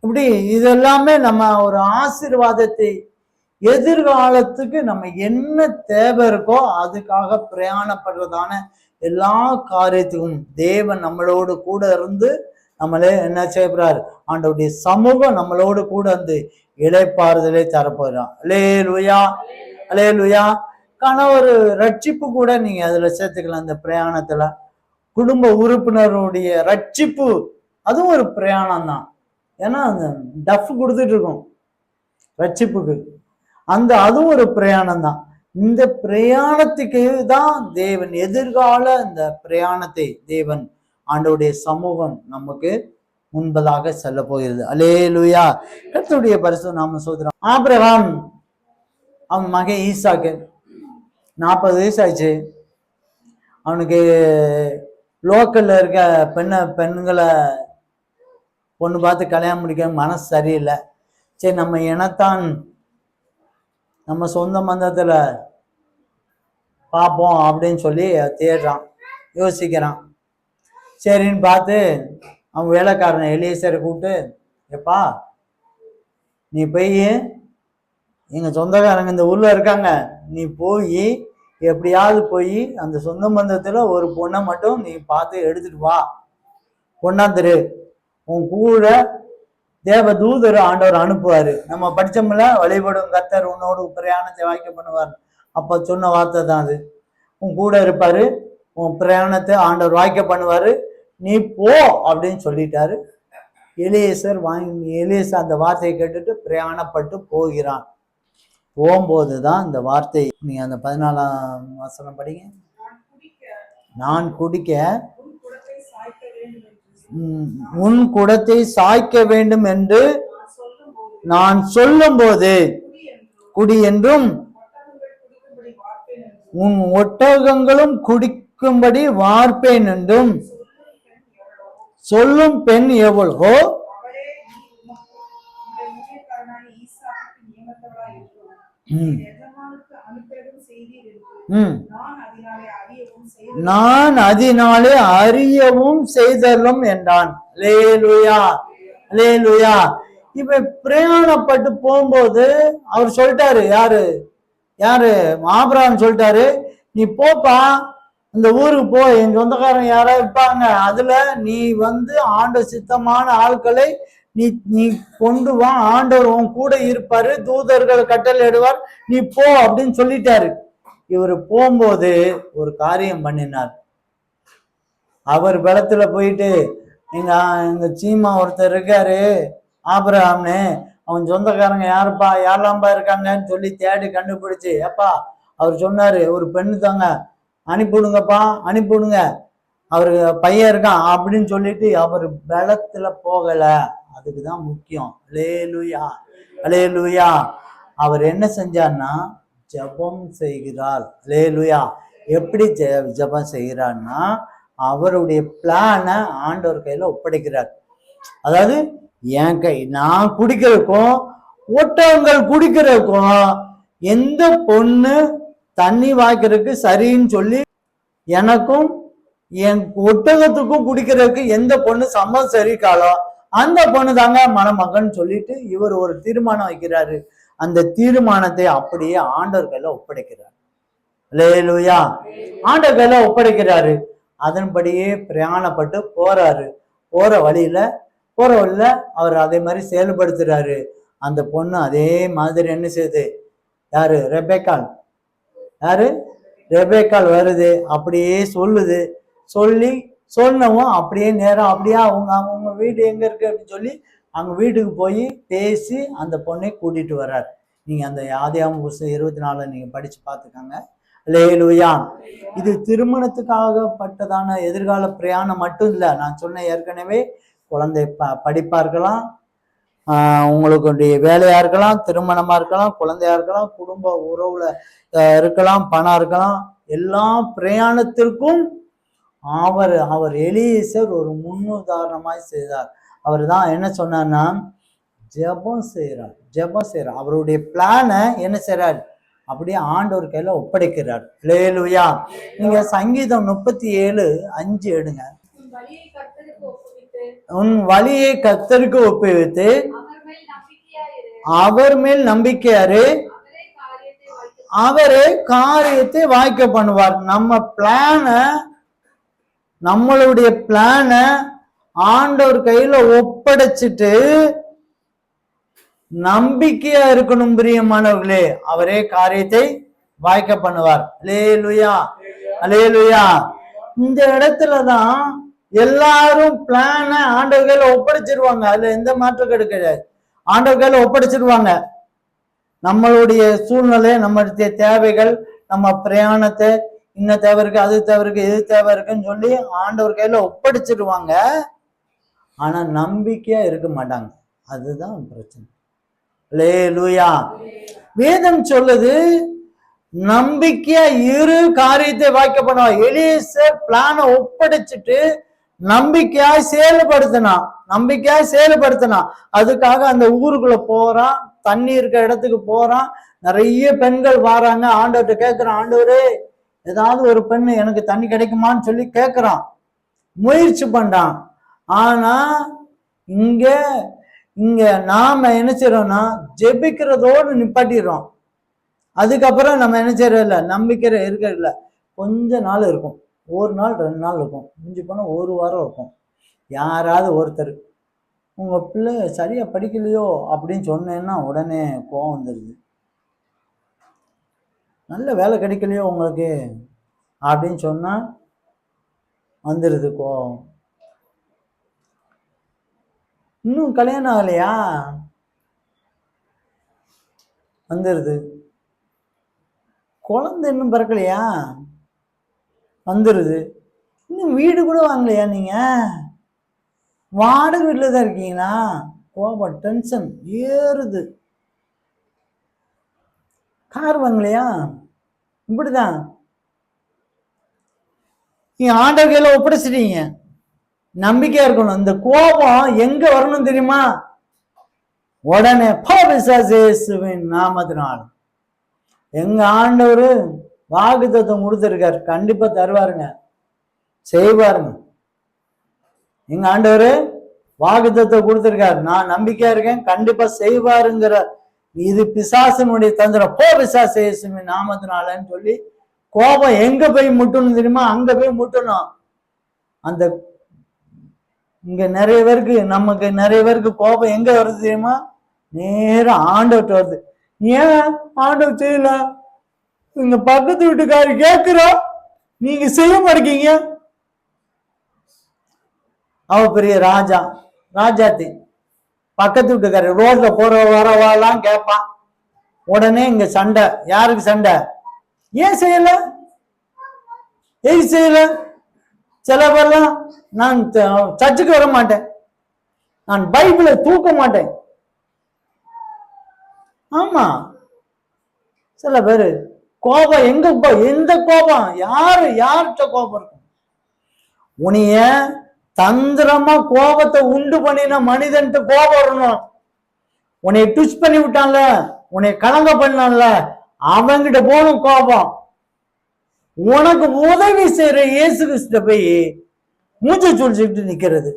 இப்படி இதெல்லாமே நம்ம ஒரு ஆசீர்வாதத்தை, எதிர்காலத்துக்கு நம்ம என்ன தேவை இருக்கோ அதுக்காக பிரயாணப்படுறதான எல்லா காரியத்துக்கும் தேவன் நம்மளோடு கூட இருந்து நம்மளே என்ன செய்யப்படுறாரு, ஆண்டவருடைய சமூகம் நம்மளோடு கூட இருந்து இளைப்பாறுதலை தரப்போறான். அல்லேலூயா, அல்லேலூயா. கணவர் ரட்சிப்பு கூட நீங்க அதுல சேர்த்துக்கலாம். இந்த பிரயாணத்துல குடும்ப உறுப்பினருடைய ரட்சிப்பு, அதுவும் ஒரு பிரயாணம் தான். ஏன்னா அந்த டஃப் கொடுத்துட்டு இருக்கோம் ரட்சிப்புக்கு, அதுவும் ஒரு பிரயாணம் தான். இந்த பிரயாணத்துக்கு தான் தேவன் எதிர்கால இந்த பிரயாணத்தை தேவன் ஆண்டவருடைய சமூகம் நமக்கு முன்பதாக செல்ல போகிறது. அல்லேலூயா. கர்த்தருடைய பரிசுத்த நாம சொல்றோம். ஆபிரகாம் அவன் மகன் ஈசாக்கு 40 வயசு ஆச்சு. அவனுக்கு லோக்கல்ல இருக்க பெண்களை பொண்ணு பார்த்து கல்யாணம் முடிக்க மனசு சரியில்லை. சரி, நம்ம இனத்தான் நம்ம சொந்த மந்தத்துல பார்ப்போம் அப்படின்னு சொல்லி தேடுறான், யோசிக்கிறான். சரின்னு பார்த்து அவன் வேலைக்காரனை எலியேசரை கூப்பிட்டு, எப்பா நீ போய் எங்க சொந்தக்காரங்க இந்த ஊர்ல இருக்காங்க, நீ போய் எப்படியாவது போய் அந்த சொந்த பந்தத்துல ஒரு பொண்ணை மட்டும் நீ பார்த்து எடுத்துட்டு வா, கொண்டாந்துரு. உன் கூட தேவ தூதர் ஆண்டவர் அனுப்புவாரு. நம்ம படிச்சோம்ல, வழிபடும் கர்த்தர் உன்னோடு பிரயாணத்தை வாய்க்க பண்ணுவார். அப்ப சொன்ன வார்த்தை தான் அது. உன் கூட இருப்பாரு, உன் பிரயாணத்தை ஆண்டவர் வாய்க்க பண்ணுவாரு, நீ போ அப்படின்னு சொல்லிட்டாரு. எலியேசர் அந்த வார்த்தையை கேட்டுட்டு பிரயாணப்பட்டு போகிறான். போகும்போதுதான் இந்த வார்த்தை, நீங்க அந்த 14ஆம் வசனம் படிங்க. நான் குடிக்க உன் குடத்தை சாய்க்க வேண்டும் என்று நான் சொல்லும் போது குடி என்றும் உன் ஒட்டகங்களும் குடிக்கும்படி வார்ப்பேன் என்றும் சொல்லும் பெண் எவ்வளோ நான் அதனாலே அறியவும் செய்தலும் என்றான். அல்லேலூயா, அல்லேலூயா. இப்ப பிரயாணப்பட்டு போகும்போது அவர் சொல்லிட்டாரு, யாரு ஆபிரகாம் சொல்லிட்டாரு, நீ போப்பா, இந்த ஊருக்கு போ, என் சொந்தக்காரன் யாராவது இருப்பாங்க, அதுல நீ ஆண்டவர் சித்தமான ஆட்களை நீ கொண்டு வா, ஆண்டவர் உன் கூட இருப்பாரு, தூதர்கள் கட்டளை இடுவார், நீ போ அப்படின்னு சொல்லிட்டாரு. இவர் போகும்போது ஒரு காரியம் பண்ணினார். அவர் பலத்துல போயிட்டு, எங்க சீமா ஒருத்தர் இருக்காரு ஆபிரகாம்னு, அவன் சொந்தக்காரங்க யாரெல்லாம்பா இருக்காங்கன்னு சொல்லி தேடி கண்டுபிடிச்சு, அப்பா அவர் சொன்னாரு ஒரு பெண்ணு தாங்க, அனுப்பிவிடுங்கப்பா, அனுப்பிவிடுங்க, அவரு பையன் இருக்கான் அப்படின்னு சொல்லிட்டு அவர் பலத்துல போகல. அதுக்குதான் முக்கியம். அல்லேலூயா, அல்லேலூயா. அவர் என்ன செஞ்சார்னா ஜெபம் செய்கிறார். அல்லேலூயா. எப்படி ஜெபம் செய்கிறார்னா அவருடைய பிளானை ஆண்டவர் கையில ஒப்படைக்கிறார். அதாவது என் கை, நான் குடிக்கிறதுக்கும் ஒட்டகங்கள் குடிக்கிறதுக்கும் எந்த பொண்ணு தண்ணி வாய்க்கிறதுக்கு சரின்னு சொல்லி, எனக்கும் என் ஒட்டகத்துக்கும் குடிக்கிறதுக்கு எந்த பொண்ணு சம்மதம் சரிக்காலோ அந்த பொண்ணு தாங்க மணமகன் சொல்லிட்டு இவர் ஒரு தீர்மானம் வைக்கிறாரு. அந்த தீர்மானத்தை அப்படியே ஆண்டவர் கையில ஒப்படைக்கிறார். அல்லேலூயா. ஆண்டவர் கையில ஒப்படைக்கிறாரு. அதன்படியே பிரயாணப்பட்டு போறாரு. போற வழியில அவர் அதே மாதிரி செயல்படுத்துறாரு. அந்த பொண்ணு அதே மாதிரி என்ன செய்யுது, ரெபேக்கால் வருது, அப்படியே சொல்லுது. சொன்னவும் அப்படியே நேரம் அப்படியே அவங்க வீடு எங்க இருக்கு அப்படின்னு சொல்லி அவங்க வீட்டுக்கு போய் பேசி அந்த பொண்ணை கூட்டிட்டு வர்றார். நீங்க அந்த ஆதியாகமம் புஸ்தகம் 24 நீங்க படிச்சு பார்த்துக்கோங்க. அல்லேலூயா. இது திருமணத்துக்காகப்பட்டதான எதிர்கால பிரயாணம் மட்டும் இல்லை. நான் சொன்ன ஏற்கனவே குழந்தை படிப்பா இருக்கலாம், உங்களுக்கு வேலையா இருக்கலாம், திருமணமா இருக்கலாம், குழந்தையா இருக்கலாம், குடும்ப உறவுல இருக்கலாம், பணம் இருக்கலாம், எல்லா பிரயாணத்திற்கும் அவர் எலியேசர் ஒரு முன்னுதாரணமாய் செய்தார். அவர் தான் என்ன சொன்னார்னா ஜெபம் செய்யறார். அவருடைய பிளானை என்ன செய்யறார், அப்படியே ஆண்டவர் கையில ஒப்படைக்கிறார். அல்லேலூயா. நீங்க சங்கீதம் 37:5 எடுங்க. உன் வழியை கர்த்தருக்கு ஒப்புவித்து அவர் மேல் நம்பிக்கையாரு, அவரே காரியத்தை வாய்க்க பண்ணுவார். நம்மளுடைய பிளான ஆண்டவர் கையில ஒப்படைச்சிட்டு நம்பிக்கையா இருக்கணும் பிரியமானவர்களே. அவரே காரியத்தை வாய்க்க பண்ணுவார். அல்லேலூயா, அல்லேலூயா. இந்த இடத்துலதான் எல்லாரும் பிளான ஆண்டவர் கையில ஒப்படைச்சிருவாங்க. அதுல எந்த மாற்றம் கிடையாது. ஆண்டவர் கையில ஒப்படைச்சிருவாங்க. நம்மளுடைய சூழ்நிலை, நம்மளுடைய தேவைகள், நம்ம பிரயாணத்தை, இன்ன தேவை இருக்கு, அது தேவை இருக்கு, எது தேவை இருக்குன்னு சொல்லி ஆண்டவர் கையில ஒப்படைச்சிருவாங்க. ஆனா நம்பிக்கையா இருக்க மாட்டாங்க. அதுதான் பிரச்சனை. அல்லேலூயா. வேதம் சொல்லுது நம்பிக்கையா இரு, காரியத்தை வாய்க்க பண்ணுவான். எலியேசர் பிளான ஒப்படைச்சிட்டு நம்பிக்கையாய் செயல்படுத்தினான். அதுக்காக அந்த ஊருக்குள்ள போறான், தண்ணி இருக்க இடத்துக்கு போறான். நிறைய பெண்கள் வராங்க. ஆண்டவர்கிட்ட கேட்கிறான், ஆண்டவரே ஏதாவது ஒரு பெண்ணு எனக்கு தண்ணி கிடைக்குமான்னு சொல்லி கேட்கிறான். முயற்சி பண்றான். ஆனா இங்க இங்க நாம என்ன செய்யறோம்னா ஜெபிக்கிறதோடு நிப்பாட்டிடுறோம். அதுக்கப்புறம் நம்ம என்ன செய்யறது இல்லை, நம்பிக்கை இருக்கிறது இல்லை. கொஞ்ச நாள் இருக்கும், 1 நாள் 2 நாள் இருக்கும், மிஞ்சி போனா 1 வாரம் இருக்கும். யாராவது ஒருத்தர் உங்க பிள்ளை சரியா படிக்கலையோ அப்படின்னு சொன்னேன்னா உடனே கோவம் வந்துடுது. நல்ல வேலை கிடைக்கலையோ உங்களுக்கு அப்படின்னு சொன்னா வந்துடுது கோவம். இன்னும் கல்யாணம் ஆகலையா வந்துடுது. குழந்தை இன்னும் பிறக்கலையா வந்துடுது. இன்னும் வீடு கூட வாங்கலையா, நீங்க வாடகை வீட்டில் தான் இருக்கீங்களா, கோபம் டென்ஷன் ஏறுது. கார் வாங்கலையா, இப்படிதான். நீ ஆண்டவர் கையில ஒப்படைச்சிட்டீங்க, நம்பிக்கையா இருக்கணும். இந்த கோபம் எங்க வரணும் தெரியுமா, உடனே பிசாசுவின் நாமத்தினால். எங்க ஆண்டவர் வாக்குத்தத்தம் கொடுத்திருக்காரு, கண்டிப்பா தருவாருங்க, செய்வாருங்க. எங்க ஆண்டவர் வாக்குத்தத்தம் கொடுத்திருக்காரு, நான் நம்பிக்கையா இருக்கேன், கண்டிப்பா செய்வாருங்கிற. இது பிசாசனுடைய தந்திரம். பிசாசுவின் நாமத்தினாலன்னு சொல்லி கோபம் எங்க போய் முட்டணும் தெரியுமா, அங்க போய் முட்டணும். அந்த இங்க நிறைய பேருக்கு, நமக்கு நிறைய பேருக்கு கோபம் எங்க வருது தெரியுமா, நேரம் ஆண்டவர்கிட்ட வருது. ஏன் ஆண்டவர் செய்யல, இங்க பக்கத்து வீட்டுக்காரு கேட்கிறோம், நீங்க செய்ய மாட்டீங்க. அவ பெரிய ராஜா ராஜாத்தி, பக்கத்து வீட்டுக்காரு ரோட்ல போற வரவாலாம் கேட்பான். உடனே இங்க சண்டை. யாருக்கு சண்டை, ஏன் செய்யல, ஏன் செய்யல. சில பேர்லாம் நான் சர்ச்சுக்கு வர மாட்டேன், நான் பைபிளை தூக்க மாட்டேன். ஆமா, சில பேரு கோபம் எங்க, எந்த கோபம், யார்கிட்ட கோபம் இருக்கும். உனைய தந்திரமா கோபத்தை உண்டு பண்ணின மனிதன்ட்டு கோபம் வரணும். உன்னைய ட்விஸ்ட் பண்ணி விட்டான்ல, உன்னை கலங்க பண்ணான்ல, அவங்கிட்ட போகணும் கோபம். உனக்கு உதவி செய்யற இயேசு கிறிஸ்துட்ட போய் மூச்சை சொல்லிட்டு நிக்கிறது.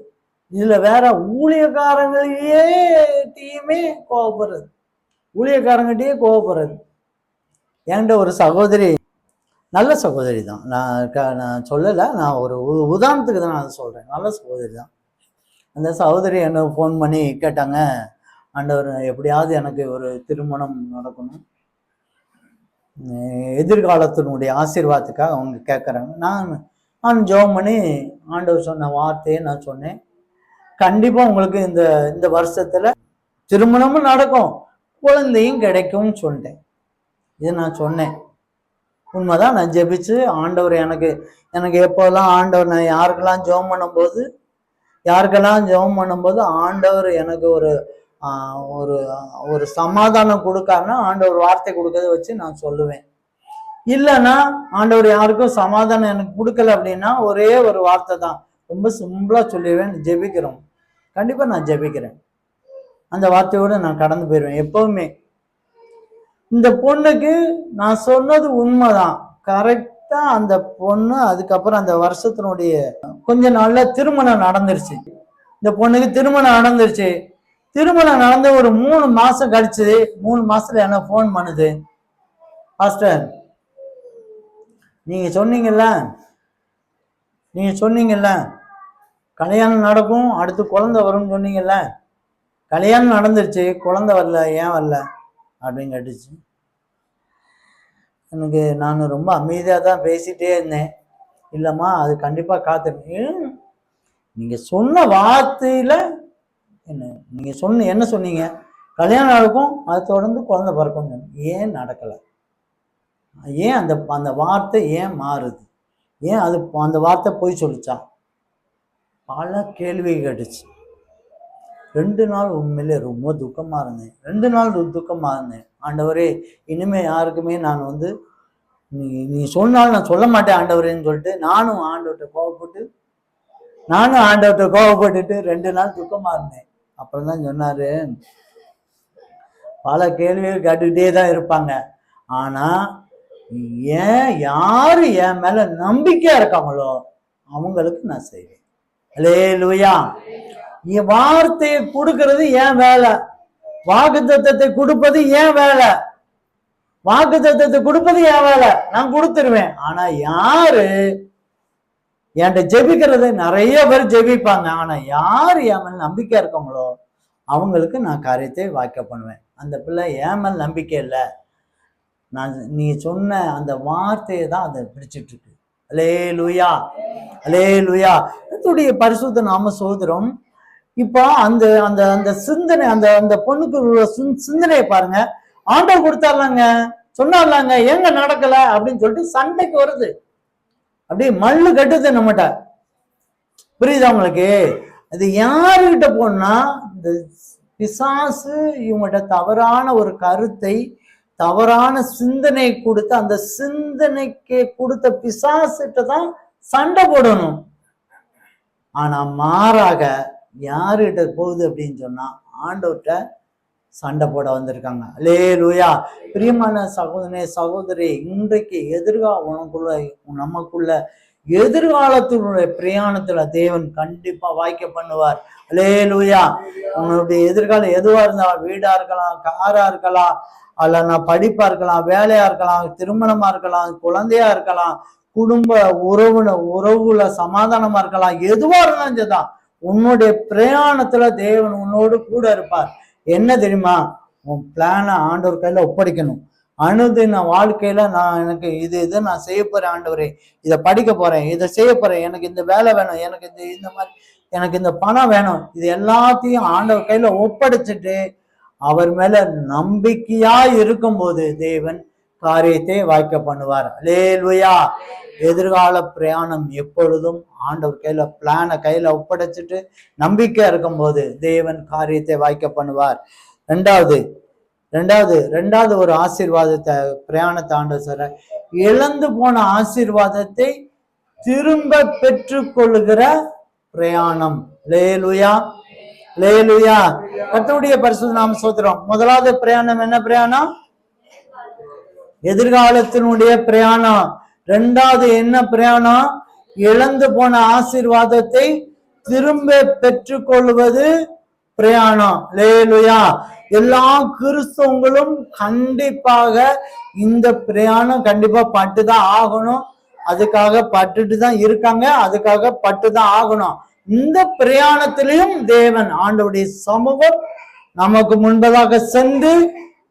இதுல வேற ஊழியக்காரங்களையே கோபப்படுறது, ஊழியக்காரங்கிட்டயே கோபப்படுறது. என்கிட்ட ஒரு சகோதரி, நல்ல சகோதரி தான், நான் சொல்லலை, நான் ஒரு உதாரணத்துக்கு தான் நான் சொல்றேன், நல்ல சகோதரி தான். அந்த சகோதரி என்ன ஃபோன் பண்ணி கேட்டாங்க, ஆண்டவர் எப்படியாவது எனக்கு ஒரு திருமணம் நடக்கணும், எதிர்காலத்தினுடைய ஆசீர்வாதத்துக்காக அவங்க கேட்குறாங்க. நான் ஜெபம் பண்ணி ஆண்டவர் சொன்ன வார்த்தையை நான் சொன்னேன், கண்டிப்பா உங்களுக்கு இந்த வருஷத்துல திருமணமும் நடக்கும், குழந்தையும் கிடைக்கும்னு சொல்லிட்டேன். இது நான் சொன்னேன், உண்மைதான். நான் ஜெபிச்சு ஆண்டவர் எனக்கு எப்போல்லாம் ஆண்டவர், நான் யாருக்கெல்லாம் ஜெபம் பண்ணும்போது ஆண்டவர் எனக்கு ஒரு சமாதானம் கொடுக்காருன்னா, ஆண்டவர் வார்த்தை கொடுக்கறத வச்சு நான் சொல்லுவேன். இல்லைன்னா ஆண்டவர் யாருக்கும் சமாதானம் எனக்கு கொடுக்கல அப்படின்னா ஒரே ஒரு வார்த்தை தான், ரொம்ப சிம்பிளா சொல்லிடுவேன், ஜெபிக்கிறோம். கண்டிப்பா நான் ஜெபிக்கிறேன், அந்த வார்த்தையோடு நான் கடந்து போயிடுவேன் எப்பவுமே. இந்த பொண்ணுக்கு நான் சொன்னது உண்மைதான், கரெக்டா அந்த பொண்ணு அதுக்கப்புறம் அந்த வருஷத்தினுடைய கொஞ்ச நாள்ல திருமணம் நடந்துருச்சு. இந்த பொண்ணுக்கு திருமணம் நடந்துருச்சு. திருமணம் நடந்து ஒரு 3 மாசம் கழிச்சு, 3 மாசத்துல என்ன போன் பண்ணுது, பாஸ்டர் நீங்க சொன்னீங்கல்ல கல்யாணம் நடக்கும், அடுத்து குழந்தை வரும்னு சொன்னீங்கல்ல, கல்யாணம் நடந்துருச்சு, குழந்தை வரல, ஏன் வரல அப்படின்னு கேட்டுச்சு. எனக்கு நான் ரொம்ப அமைதியாக தான் பேசிட்டே இருந்தேன். இல்லைம்மா அது கண்டிப்பாக காத்திருக்கேன். நீங்கள் சொன்ன வார்த்தையில் என்ன சொன்னீங்க, கல்யாணம் நடக்கும், அதை தொடர்ந்து குழந்தை பிறக்கும், ஏன் நடக்கலை, ஏன் அந்த வார்த்தை ஏன் மாறுது, ஏன் அந்த வார்த்தை போய் சொல்லிச்சா, பல கேள்வி கேட்டுச்சு. 2 நாள் உண்மையிலே ரொம்ப துக்கமாக இருந்தேன். 2 நாள் துக்கமாக இருந்தேன். ஆண்டவரே இனிமே யாருக்குமே நான் நீ சொன்னாலும் நான் சொல்ல மாட்டேன் ஆண்டவரேன்னு சொல்லிட்டு நானும் ஆண்டவர்கிட்ட கோவப்பட்டுட்டு 2 நாள் துக்கமாக இருந்தேன். அப்புறம் தான் சொன்னாரு, பல கேள்விகள் கேட்டுக்கிட்டே தான் இருப்பாங்க, ஆனா யாரு என் மேல நம்பிக்கையா இருக்காங்களோ அவங்களுக்கு நான் செய்வேன். அல்லேலூயா. வார்த்தையை கொடுக்கிறது ஏன் வேலை, வாக்குத்தத்தத்தை கொடுப்பது ஏன் வேலை, வாக்குத்தத்தத்தை கொடுப்பது ஏன் வேலை, நான் கொடுத்துருவேன். ஆனா யாரு என்கிட்ட ஜெபிக்கிறது, நிறைய பேர் ஜெபிப்பாங்க, ஆனா யாரு என் மேல் நம்பிக்கை இருக்காங்களோ அவங்களுக்கு நான் காரியத்தை வாய்க்க பண்ணுவேன். அந்த பிள்ளை என் மேல் நம்பிக்கை இல்லை, நான் நீ சொன்ன அந்த வார்த்தையை தான் அதை பிடிச்சிட்டு இருக்கு. அல்லேலூயா, அல்லேலூயா. என்னுடைய பரிசுத்த நாம சோதரம். இப்போ அந்த அந்த அந்த சிந்தனை, அந்த அந்த பொண்ணுக்கு சிந்தனையை பாருங்க. ஆண்டவர் கொடுத்தார்லாங்க, சொன்னார்லாங்க, எங்க நடக்கல அப்படின்னு சொல்லிட்டு சண்டைக்கு வருது, அப்படியே மல்லு கட்டுது நம்மகிட்ட. புரியுதா உங்களுக்கு? அது யாருகிட்ட போனா, இந்த பிசாசு இவங்ககிட்ட தவறான ஒரு கருத்தை, தவறான சிந்தனை கொடுத்து, அந்த சிந்தனைக்கு கொடுத்த பிசாசுகிட்ட தான் சண்டை போடணும். ஆனா மாறாக யாருகிட்ட போகுது அப்படின்னு சொன்னா, ஆண்டவர்கிட்ட சண்டை போட வந்திருக்காங்க. அல்லேலூயா. பிரியமான சகோதரனே சகோதரி, இன்றைக்கு உனக்குள்ள நமக்குள்ள எதிர்காலத்தினுடைய பிரயாணத்துல தேவன் கண்டிப்பா வாய்க்க பண்ணுவார். அல்லேலூயா. உன்னுடைய எதிர்காலம் எதுவா இருந்தாலும், வீடா இருக்கலாம், காரா இருக்கலாம், அல்ல நான் படிப்பா இருக்கலாம், வேலையா இருக்கலாம், திருமணமா இருக்கலாம், குழந்தையா இருக்கலாம், குடும்ப உறவுல சமாதானமா இருக்கலாம், எதுவா இருந்தாலும் சரிதான், உன்னுடைய பிரயாணத்துல தேவன் உன்னோடு கூட இருப்பார். என்ன தெரியுமா? உன் பிளான ஆண்டவர் கையில ஒப்படைக்கணும். அனுதின வாழ்க்கையில நான் எனக்கு இது நான் செய்ய போறேன் ஆண்டவரே, இதை படிக்க போறேன், இதை செய்ய போறேன், எனக்கு இந்த வேலை வேணும், எனக்கு இந்த மாதிரி எனக்கு இந்த பணம் வேணும், இது எல்லாத்தையும் ஆண்டவர் கையில ஒப்படைச்சிட்டு அவர் மேல நம்பிக்கையா இருக்கும்போது தேவன் காரியத்தை வாய்க்க பண்ணுவார். அல்லேலூயா. எதிர்கால பிரயாணம் எப்பொழுதும் ஆண்டவர் கையில பிளான கையில ஒப்படைச்சிட்டு நம்பிக்கையா இருக்கும்போது தேவன் காரியத்தை வாய்க்க பண்ணுவார். ரெண்டாவது ஒரு ஆசீர்வாதத்தை, பிரயாணத்தை ஆண்டவர் சொல்ற, இழந்து போன ஆசீர்வாதத்தை திரும்ப பெற்றுக் கொள்ளுகிற பிரயாணம். அல்லேலூயா, அல்லேலூயா. கர்த்தருடைய பரிசுத்த நாம ஸ்தோத்திரம். முதலாவது பிரயாணம் என்ன பிரயாணம்? எதிர்காலத்தினுடைய பிரயாணம். ரெண்டாவது என்ன பிரயாணம்? இழந்து போன ஆசீர்வாதத்தை திரும்ப பெற்றுக்கொள்வது பிரயாணம். அல்லேலூயா. எல்லா கிறிஸ்தவங்களும் கண்டிப்பாக இந்த பிரயாணம் கண்டிப்பா பட்டுதான் ஆகணும். அதுக்காக பட்டுட்டு தான் இருக்காங்க, அதுக்காக பட்டுதான் ஆகணும். இந்த பிரயாணத்திலையும் தேவன் ஆண்டவருடைய சமூகம் நமக்கு முன்பதாக சென்று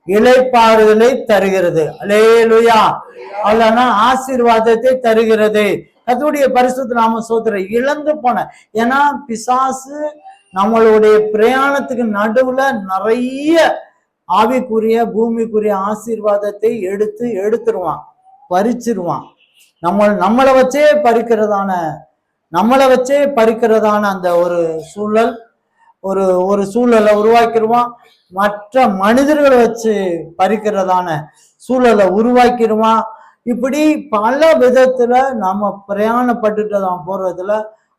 இளைப்பாறுதலை தருகிறது. அல்லேலூயா. அல்லனா ஆசீர்வாதத்தை தருகிறது. கர்த்தருடைய பரிசுத்த நாம ஸ்தோத்திரம். இழந்து போன, ஏன்னா பிசாசு நம்மளுடைய பிரயாணத்துக்கு நடுவுல நிறைய ஆவிக்குரிய பூமிக்குரிய ஆசீர்வாதத்தை எடுத்துருவான், பறிச்சிருவான். நம்மளை வச்சே பறிக்கிறதான அந்த ஒரு சூழல், ஒரு சூழலை உருவாக்கிடுவான். மற்ற மனிதர்களை வச்சு பறிக்கிறதான சூழலை உருவாக்கிடுவான். இப்படி பல விதத்துல நம்ம பிரயாணப்பட்டுட்டு தான் போறதுல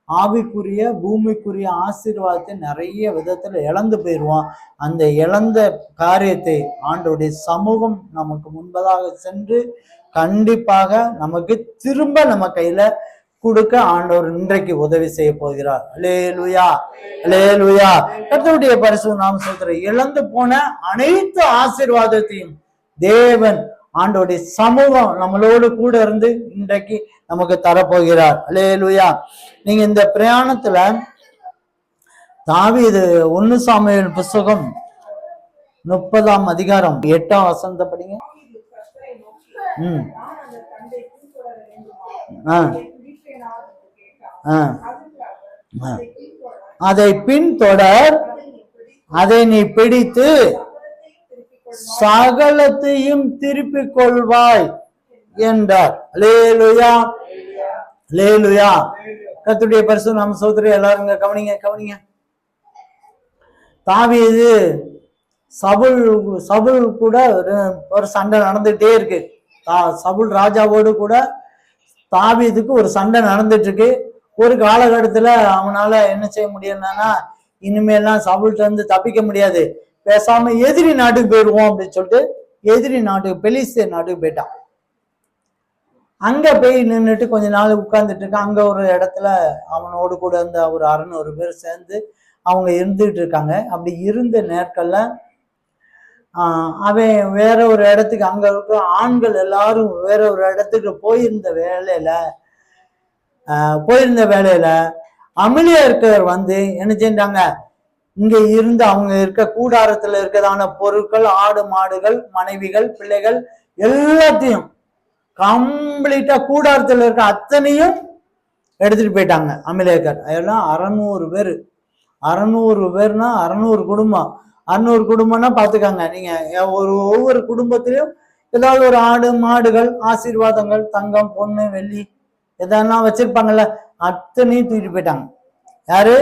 ஆவிக்குரிய பூமிக்குரிய ஆசீர்வாதத்தை நிறைய விதத்துல இழந்து போயிடுவோம். அந்த இழந்த காரியத்தை ஆண்டவருடைய சமூகம் நமக்கு முன்பதாக சென்று கண்டிப்பாக நமக்கு திரும்ப நம்ம கையில கொடுக்க ஆண்டவர் இன்றைக்கு உதவி செய்ய போகிறார். அல்லேலூயா, அல்லேலூயா. கர்த்தருடைய பரிசுத்த நாம ஸ்தோத்திரம். இழந்து போன அனைத்து ஆசீர்வாதத்தையும் தேவன் ஆண்டவருடைய சமூகம் நம்மளோடு கூட இருந்து இன்றைக்கு நமக்கு தரப்போகிறார். அல்லேலூயா. நீங்க இந்த பிரயாணத்துல தாவீது 1 சாமுவேல் புஸ்தகம் 30ஆம் அதிகாரம் 8ஆம் வசனத்தை படிங்க. அதை பின்தொடர், அதை நீ பிடித்து சகலத்தையும் திருப்பிக் கொள்வாய் என்றார். அல்லேலூயா, அல்லேலூயா. கர்த்தருடைய பரிசுத்த நாம ஸ்தோத்திரம். எல்லாரும் கவனிங்க. தாவீது சவுல் கூட ஒரு சண்டை நடந்துட்டே இருக்கு. சவுல் ராஜாவோடு கூட தாவீதுக்கு ஒரு சண்டை நடந்துட்டு இருக்கு. ஒரு காலகட்டத்துல அவனால என்ன செய்ய முடியும்னா, இனிமேலாம் சவுல்கிட்ட இருந்து தப்பிக்க முடியாது, பேசாம எதிரி நாட்டுக்கு போயிடுவோம் அப்படின்னு சொல்லிட்டு எதிரி நாட்டுக்கு, பெலிஸ்தீன் நாட்டுக்கு போயிட்டான். அங்க போய் நின்றுட்டு கொஞ்ச நாள் உட்கார்ந்துட்டு இருக்கான். அங்க ஒரு இடத்துல அவனோடு கூட இருந்த ஒரு 600 பேர் சேர்ந்து அவங்க இருந்துட்டு இருக்காங்க. அப்படி இருந்த நேரங்கள்ல அவன் வேற ஒரு இடத்துக்கு, அங்க இருக்க ஆண்கள் எல்லாரும் வேற ஒரு இடத்துக்கு போயிருந்த வேலையில அமிலியர் வந்து என்ன செஞ்சாங்க, இங்க இருந்து அவங்க இருக்க கூடாரத்துல இருக்கதான பொருட்கள், ஆடு மாடுகள், மனைவிகள், பிள்ளைகள் எல்லாத்தையும் கம்ப்ளீட்டா கூடாரத்துல இருக்க அத்தனையும் எடுத்துட்டு போயிட்டாங்க அமிலேக்கர். அதெல்லாம் 600 பேர். 600 பேர்னா 600 குடும்பம். 600 குடும்பம்னா பாத்துக்காங்க நீங்க. ஒவ்வொரு குடும்பத்திலையும் ஏதாவது ஒரு ஆடு மாடுகள், ஆசீர்வாதங்கள், தங்கம், பொண்ணு, வெள்ளி எதெல்லாம் வச்சிருப்பாங்கல்ல, அத்தனையும் தூக்கிட்டு போயிட்டாங்க. யாரு?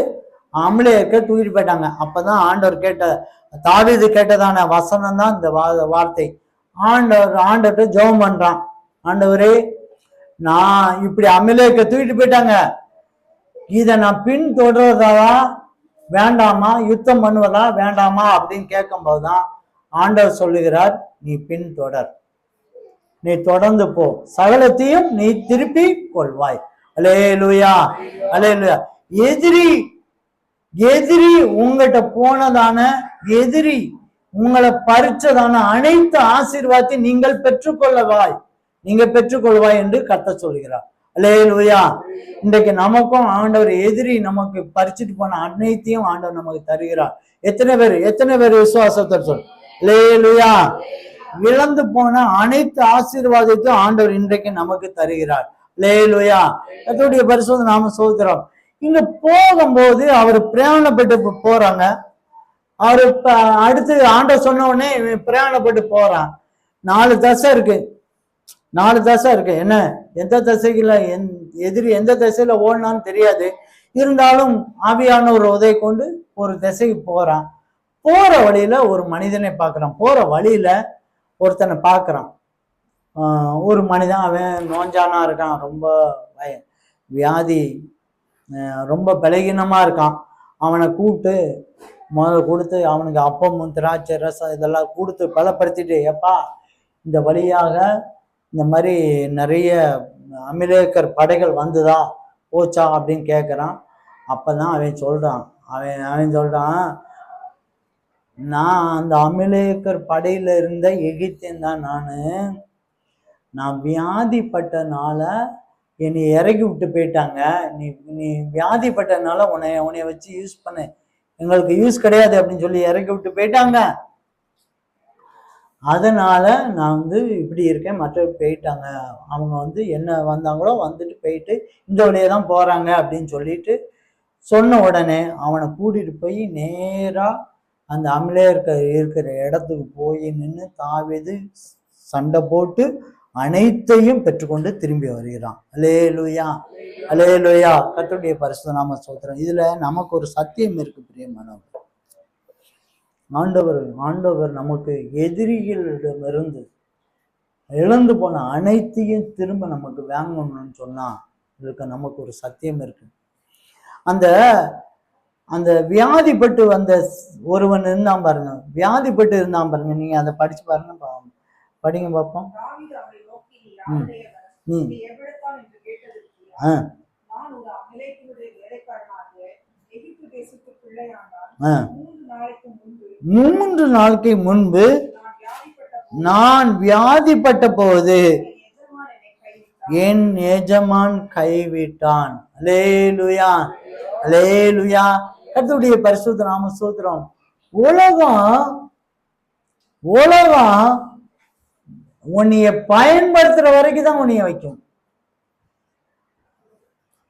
அமிலேக்கர் தூக்கிட்டு போயிட்டாங்க. அப்பதான் ஆண்டவர் தாவீது கேட்டதான வசனம் தான் இந்த வார்த்தை. ஆண்டவர்கிட்ட ஜெபம் பண்றான். ஆண்டவரே, நான் இப்படி அமிலேக்க தூக்கிட்டு போயிட்டாங்க, இதை நான் பின் தொடர்றதா வேண்டாமா, யுத்தம் பண்ணுவதா வேண்டாமா அப்படின்னு கேட்கும் போதுதான் ஆண்டவர் சொல்லுகிறார், நீ பின் தொடர், நீ தொடர்ந்து போ, சகலத்தையும் நீ திருப்பி கொள்வாய். அல்லேலூயா, அல்லேலூயா. எதிரி உங்ககிட்ட போனதான எதிரி உங்களை பறிச்சதான அனைத்து ஆசீர்வாதத்தை நீங்கள் பெற்றுக்கொள்வாய் என்று கர்த்தர் சொல்கிறார். அல்லேலூயா. இன்றைக்கு நமக்கும் ஆண்டவர் எதிரி நமக்கு பறிச்சுட்டு போன அனைத்தையும் ஆண்டவர் நமக்கு தருகிறார். எத்தனை பேர் விசுவாசத்தை சொல். அல்லேலூயா. இழந்து போன அனைத்து ஆசீர்வாதத்தையும் ஆண்டவர் இன்றைக்கு நமக்கு தருகிறார். அல்லேலூயா. கர்த்தருடைய பரிசுத்த நாம சொல்கிறோம். இங்க போகும்போது அவர் பிரயாணப்பட்டு போறாங்க. அவரு அடுத்து ஆண்டவர் சொன்ன உடனே பிரயாணப்பட்டு போறான். 4 தசை இருக்கு. என்ன, எந்த தசைக்குல எதிரி எந்த திசையில ஓடினான்னு தெரியாது. இருந்தாலும் ஆவியான ஒரு உதவி கொண்டு ஒரு திசைக்கு போறான். போற வழியில ஒரு மனிதனை பார்க்கறான். போற வழியில ஒருத்தனை பார்க்கறான். ஒரு மனிதன், அவன் நோஞ்சானா இருக்கான், ரொம்ப வியாதி, ரொம்ப பலகீனமா இருக்கான். அவனை கூப்பிட்டு முதல்ல கொடுத்து அவனுக்கு அப்பமும் திராட்சை ரசம் இதெல்லாம் கொடுத்து பலப்படுத்திட்டு, எப்பா இந்த வழியாக இந்த மாதிரி நிறைய அமிலேக்கர் படைகள் வந்துதா போச்சா அப்படின்னு கேட்குறான். அப்பதான் அவன் சொல்றான், நான் அந்த அமிலேக்கர் படையில இருந்த எகிப்தியன் தான். நான் வியாதிப்பட்டனால என்னை இறக்கி விட்டு போயிட்டாங்க. நீ வியாதிப்பட்டனால உன்னைய வச்சு யூஸ் பண்ண எங்களுக்கு யூஸ் கிடையாது அப்படின்னு சொல்லி இறக்கி விட்டு போயிட்டாங்க. அதனால நான் இப்படி இருக்கேன், மற்ற போயிட்டாங்க, அவங்க என்ன வந்தாங்களோ வந்துட்டு போயிட்டு இந்த வழியே தான் போறாங்க அப்படின்னு சொல்லிட்டு சொன்ன உடனே அவனை கூட்டிட்டு போய் நேரா அந்த அமிலேயர் இருக்கிற இடத்துக்கு போய் நின்று தாவீது சண்டை போட்டு அனைத்தையும் பெற்றுக்கொண்டு திரும்பி வருகிறான். அல்லேலூயா, அல்லேலூயா. கர்த்தருடைய பரிசுத்த நாம ஸ்தோத்திரம். இதுல நமக்கு ஒரு சத்தியம் இருக்கு பிரியமானவர். ஆண்டவர் நமக்கு எதிரிகளிடமிருந்து இழந்து போன அனைத்தையும் திரும்ப நமக்கு வாங்கணும்னு சொன்னா இதுக்கு நமக்கு ஒரு சத்தியம் இருக்கு. அந்த வியாதிப்பட்டு வந்த ஒருவன் இருந்தான் பாருங்க, நீங்க அதை படிச்சு பாருங்க, படிங்க பார்ப்போம். மூன்று நாளைக்கு முன்பு நான் வியாதிப்பட்ட போது என் எஜமான் கைவிட்டான். அல்லேலூயா, அல்லேலூயா. கர்த்தருடைய பரிசுத்த நாம ஸ்தோத்திரம். உலகம் உன்னைய பயன்படுத்துற வரைக்கும் தான் உன்னைய வைக்கும்.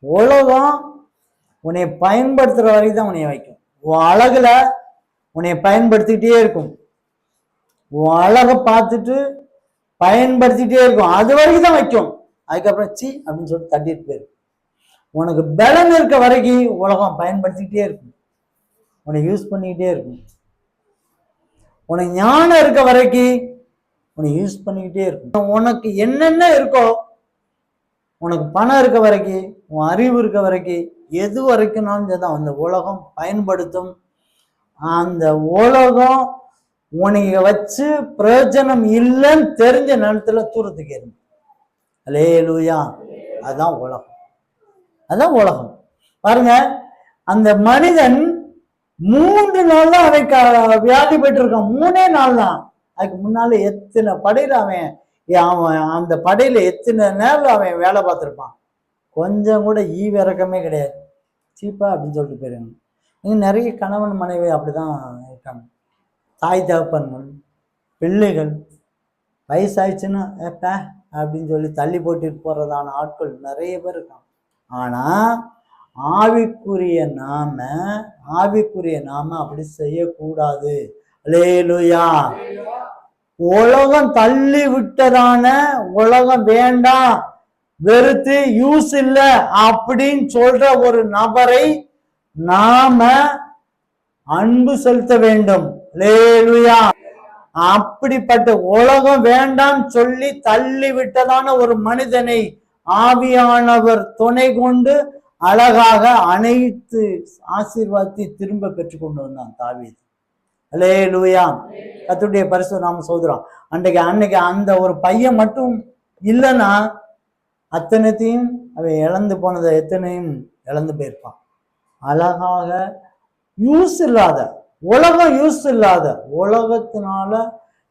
உலகம் உன்னைய பயன்படுத்துற வரைக்கும் தான் உன்னைய வைக்கும். உன் அழகுல உன்னைய பயன்படுத்திக்கிட்டே இருக்கும். உன் அழகை பார்த்துட்டு பயன்படுத்திட்டே இருக்கும். அது வரைக்கும் தான் வைக்கும். அதுக்கப்புறம் சி அப்படின்னு சொல்லிட்டு தட்டிட்டு போயிடும். உனக்கு பலன் இருக்க வரைக்கும் உலகம் பயன்படுத்திக்கிட்டே இருக்கும், உன்னை யூஸ் பண்ணிக்கிட்டே இருக்கும். உனக்கு ஞானம் இருக்க வரைக்கும் உன்னை யூஸ் பண்ணிக்கிட்டே இருக்கும். உனக்கு என்னென்ன இருக்கோ, உனக்கு பணம் இருக்க வரைக்கும், உன் அறிவு இருக்க வரைக்கும், எது வரைக்கும்னாலும் சரிதான் அந்த உலகம் பயன்படுத்தும். அந்த உலகம் உனைய வச்சு பிரயோஜனம் இல்லைன்னு தெரிஞ்ச நேரத்துல தூரத்துக்கு ஏறும். அல்லேலூயா. அதுதான் உலகம், அதான் உலகம். பாருங்க, அந்த மனிதன் 3 நாள் தான் அவன் வியாதி பெற்றிருக்கான். 3 நாள் தான். அதுக்கு முன்னால எத்தனை படையில அவன் அந்த படையில எத்தனை நேரம் அவன் வேலை பார்த்துருப்பான். கொஞ்சம் கூட ஈவிறக்கமே கிடையாது. சீப்பா அப்படின்னு சொல்லிட்டு போயிருங்க. இங்கே நிறைய கணவன் மனைவி அப்படிதான் இருக்காங்க. தாய் தகப்பன்கள், பிள்ளைகள் வயசாயிடுச்சுன்னா ஏப்பா அப்படின்னு சொல்லி தள்ளி போட்டுட்டு போறதான ஆட்கள் நிறைய பேர் இருக்காங்க. ஆனா ஆவிக்குரிய நாம அப்படி செய்யக்கூடாது. அல்லேலூயா. உலகம் தள்ளி விட்டதான, உலகம் வேண்டாம், வெறுத்து யூஸ் இல்ல அப்படின்னு சொல்ற ஒரு நபரை நாம அன்பு செலுத்த வேண்டும். அல்லேலூயா. அப்படிப்பட்ட உலகம் வேண்டாம் சொல்லி தள்ளி விட்டதான ஒரு மனிதனை ஆவியானவர் துணை கொண்டு அழகாக அனைத்து ஆசீர்வாதத்தை திரும்ப பெற்று கொண்டு வந்தான் தாவீது. அல்லேலூயா. கர்த்தருடைய பரிசுத்த நாமம் சோதரம். அன்னைக்கு அந்த ஒரு பையன் மட்டும் இல்லைன்னா அத்தனைத்தையும் அவன் இழந்து போனதை எத்தனையும் இழந்து போயிருப்பான். அழகாக யூஸ் இல்லாத உலகம், யூஸ் இல்லாத உலகத்தினால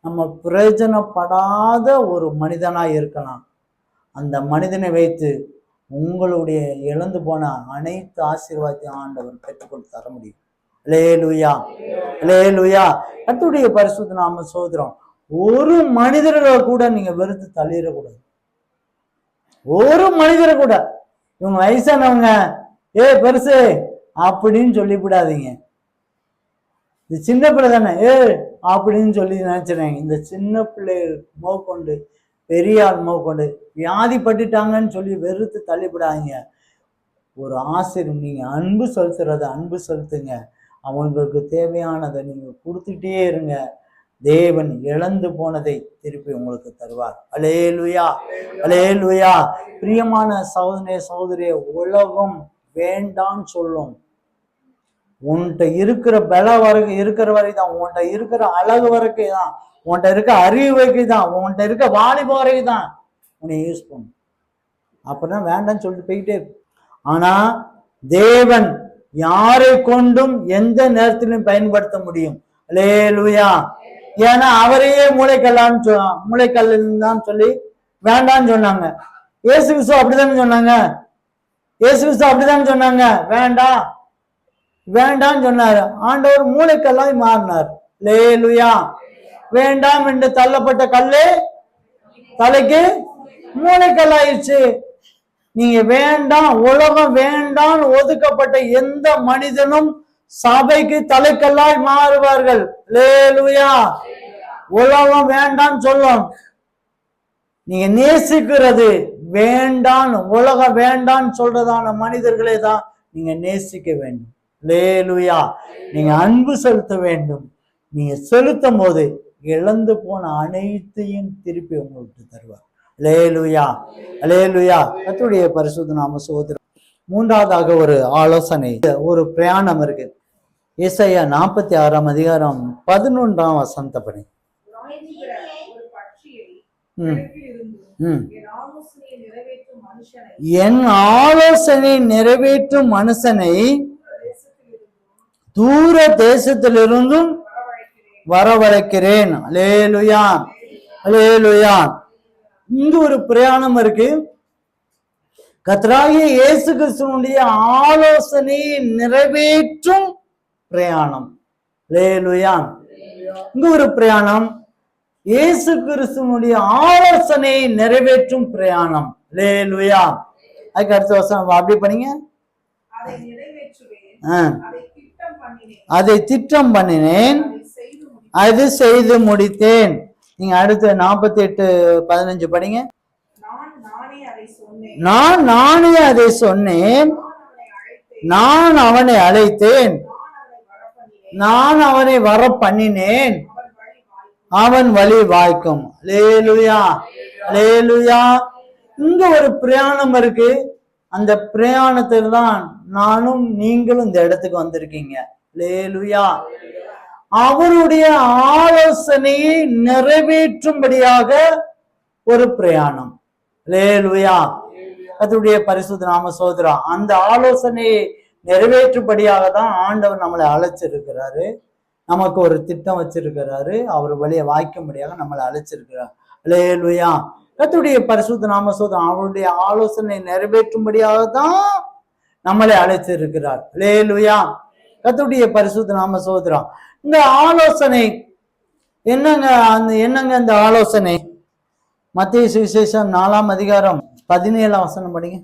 நம்ம பிரயோஜனப்படாத ஒரு மனிதனாய் இருக்கலாம். அந்த மனிதனை வைத்து உங்களுடைய இழந்து போன அனைத்து ஆசீர்வாதத்தையும் ஆண்டவர் பெற்றுக்கொண்டு தர முடியும். அல்லேலூயா, அல்லேலூயா. கர்த்தருடைய பரிசுத்த நாம சோதரம். ஒரு மனிதர்களை கூட நீங்க வெறுத்து தள்ளிடக்கூடாது. ஒரு மனிதரை கூட இவங்க வயசானவங்க பெருசு அப்படின்னு சொல்லிவிடாதீங்க. இது சின்ன பிள்ளை தானே அப்படின்னு சொல்லி நினைச்சிடுறாங்க. இந்த சின்ன பிள்ளை மோக்கொண்டு பெரிய ஆள் மோக்கொண்டு வியாதிப்பட்டுட்டாங்கன்னு சொல்லி வெறுத்து தள்ளிவிடாதீங்க. ஒரு ஆசிரியர் நீங்க அன்பு செலுத்துங்க. அவங்களுக்கு தேவையானதை நீங்க கொடுத்துட்டே இருங்க. தேவன் இழந்து போனதை திருப்பி உங்களுக்கு தருவார். அல்லேலூயா, அல்லேலூயா. பிரியமான சகோதரே, உலகம் வேண்டான்னு சொல்லும். உன்கிட்ட இருக்கிற பலம் வரைக்கும் இருக்கிற வரைக்கும் தான், உன்கிட்ட இருக்கிற அழகு வரைக்கும் தான், உன்கிட்ட இருக்க அறிவு வரைக்கும் தான், உன்கிட்ட இருக்க வாலிப வரைக்கும் தான் உன்னை யூஸ் பண்ணும். அப்படின்னா வேண்டான்னு சொல்லிட்டு போய்கிட்டே இருக்கு. ஆனா தேவன் யாரை கொண்டும் எந்த நேரத்திலும் பயன்படுத்த முடியும். அல்லேலூயா. ஏன்னா அவரையே மூளைக்கல்லுன்னு தான் சொல்லி வேண்டான்னு சொன்னாங்க. இயேசு கிறிஸ்து அப்படித்தானே சொன்னாங்க. வேண்டான்னு சொன்னாரு. ஆண்டவர் மூளைக்கல்லாய் மாறினார். அல்லேலூயா. வேண்டாம் என்று தள்ளப்பட்ட கல்லே தலைக்கு மூளைக்கல்லாயிருச்சு. நீங்க வேண்டாம், உலகம் வேண்டாம் ஒதுக்கப்பட்ட எந்த மனிதனும் சபைக்கு தலைக்கல்லாய் மாறுவார்கள். அல்லேலூயா. உலகம் வேண்டாம் சொல்லும். நீங்க நேசிக்கிறது வேண்டாம், உலகம் வேண்டாம் சொல்றதான மனிதர்களே தான் நீங்க நேசிக்க வேண்டும். அல்லேலூயா. நீங்க அன்பு செலுத்த வேண்டும். நீங்க செலுத்தும் போது இழந்து போன அனைத்தையும் திருப்பி உங்களுக்கு தருவார். அல்லேலூயா, அல்லேலூயா. கர்த்தருடைய பரிசுத்த நாம சோதரம். மூன்றாவதாக ஒரு ஆலோசனை, ஒரு பிரயாணம் இருக்கு. ஏசாயா 46 அதிகாரம் 11 வசனத்தை படி. என் ஆலோசனை நிறைவேற்றும் மனுஷனை தூர தேசத்திலிருந்தும் வரவழைக்கிறேன். அல்லேலூயா, அல்லேலூயா. இங்க ஒரு பிரயாணம் இருக்கு. கர்த்தராகிய இயேசு கிறிஸ்துவினுடைய ஆலோசனையை நிறைவேற்றும் பிரயாணம். அல்லேலூயா. இங்க ஒரு பிரயாணம், இயேசு கிறிஸ்துவினுடைய ஆலோசனையை நிறைவேற்றும் பிரயாணம். அல்லேலூயா. அதுக்கு அடுத்த வருஷம் அப்படி பண்ணீங்க. அதை திட்டம் பண்ணினேன், அது செய்து முடித்தேன். நீங்க அடுத்து 48:15 படிங்க. நான் நானே அதை சொன்னேன், நான் அவனை அழைத்தேன், நான் அவனை வர பண்ணினேன், அவன் வழி வாய்க்கும். அல்லேலூயா, அல்லேலூயா. இங்க ஒரு பிரயாணம் இருக்கு. அந்த பிரயாணத்தில் தான் நானும் நீங்களும் இந்த இடத்துக்கு வந்திருக்கீங்க. அல்லேலூயா. அவருடைய ஆலோசனையை நிறைவேற்றும்படியாக ஒரு பிரயாணம். அல்லேலூயா. கர்த்தருடைய பரிசுத்த நாம சோதரம். அந்த ஆலோசனையை நிறைவேற்றும்படியாக தான் ஆண்டவர் நம்மளை அழைச்சிருக்கிறாரு. நமக்கு ஒரு திட்டம் வச்சிருக்கிறாரு. அவர் வழியை வாய்க்கும்படியாக நம்மளை அழைச்சிருக்கிறார். அல்லேலூயா. கர்த்தருடைய பரிசுத்த நாம சோதரம். அவருடைய ஆலோசனை நிறைவேற்றும்படியாக தான் நம்மளை அழைச்சிருக்கிறார். அல்லேலூயா. கர்த்தருடைய பரிசுத்த நாம சோதரம். இந்த ஆலோசனை என்னங்க? இந்த ஆலோசனை மத்தேயு சுவிசேஷம் 4ஆம் அதிகாரம் 17ஆம் வசனம் படிங்க.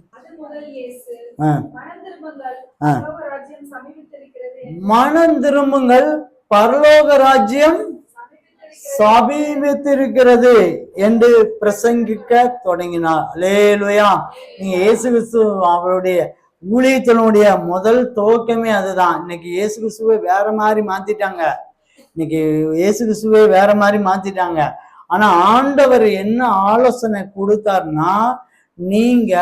மனம் திரும்புங்கள், பரலோக ராஜ்யம் சமீபித்திருக்கிறது என்று பிரசங்கிக்க தொடங்கினார். அல்லேலூயா. நீங்க இயேசு கிறிஸ்து அவருடைய ஊழியத்தினுடைய முதல் துவக்கமே அதுதான். இன்னைக்கு இயேசு கிறிஸ்துவை வேற மாதிரி மாத்திட்டாங்க. ஆனா ஆண்டவர் என்ன ஆலோசனை கொடுத்தாருன்னா, நீங்க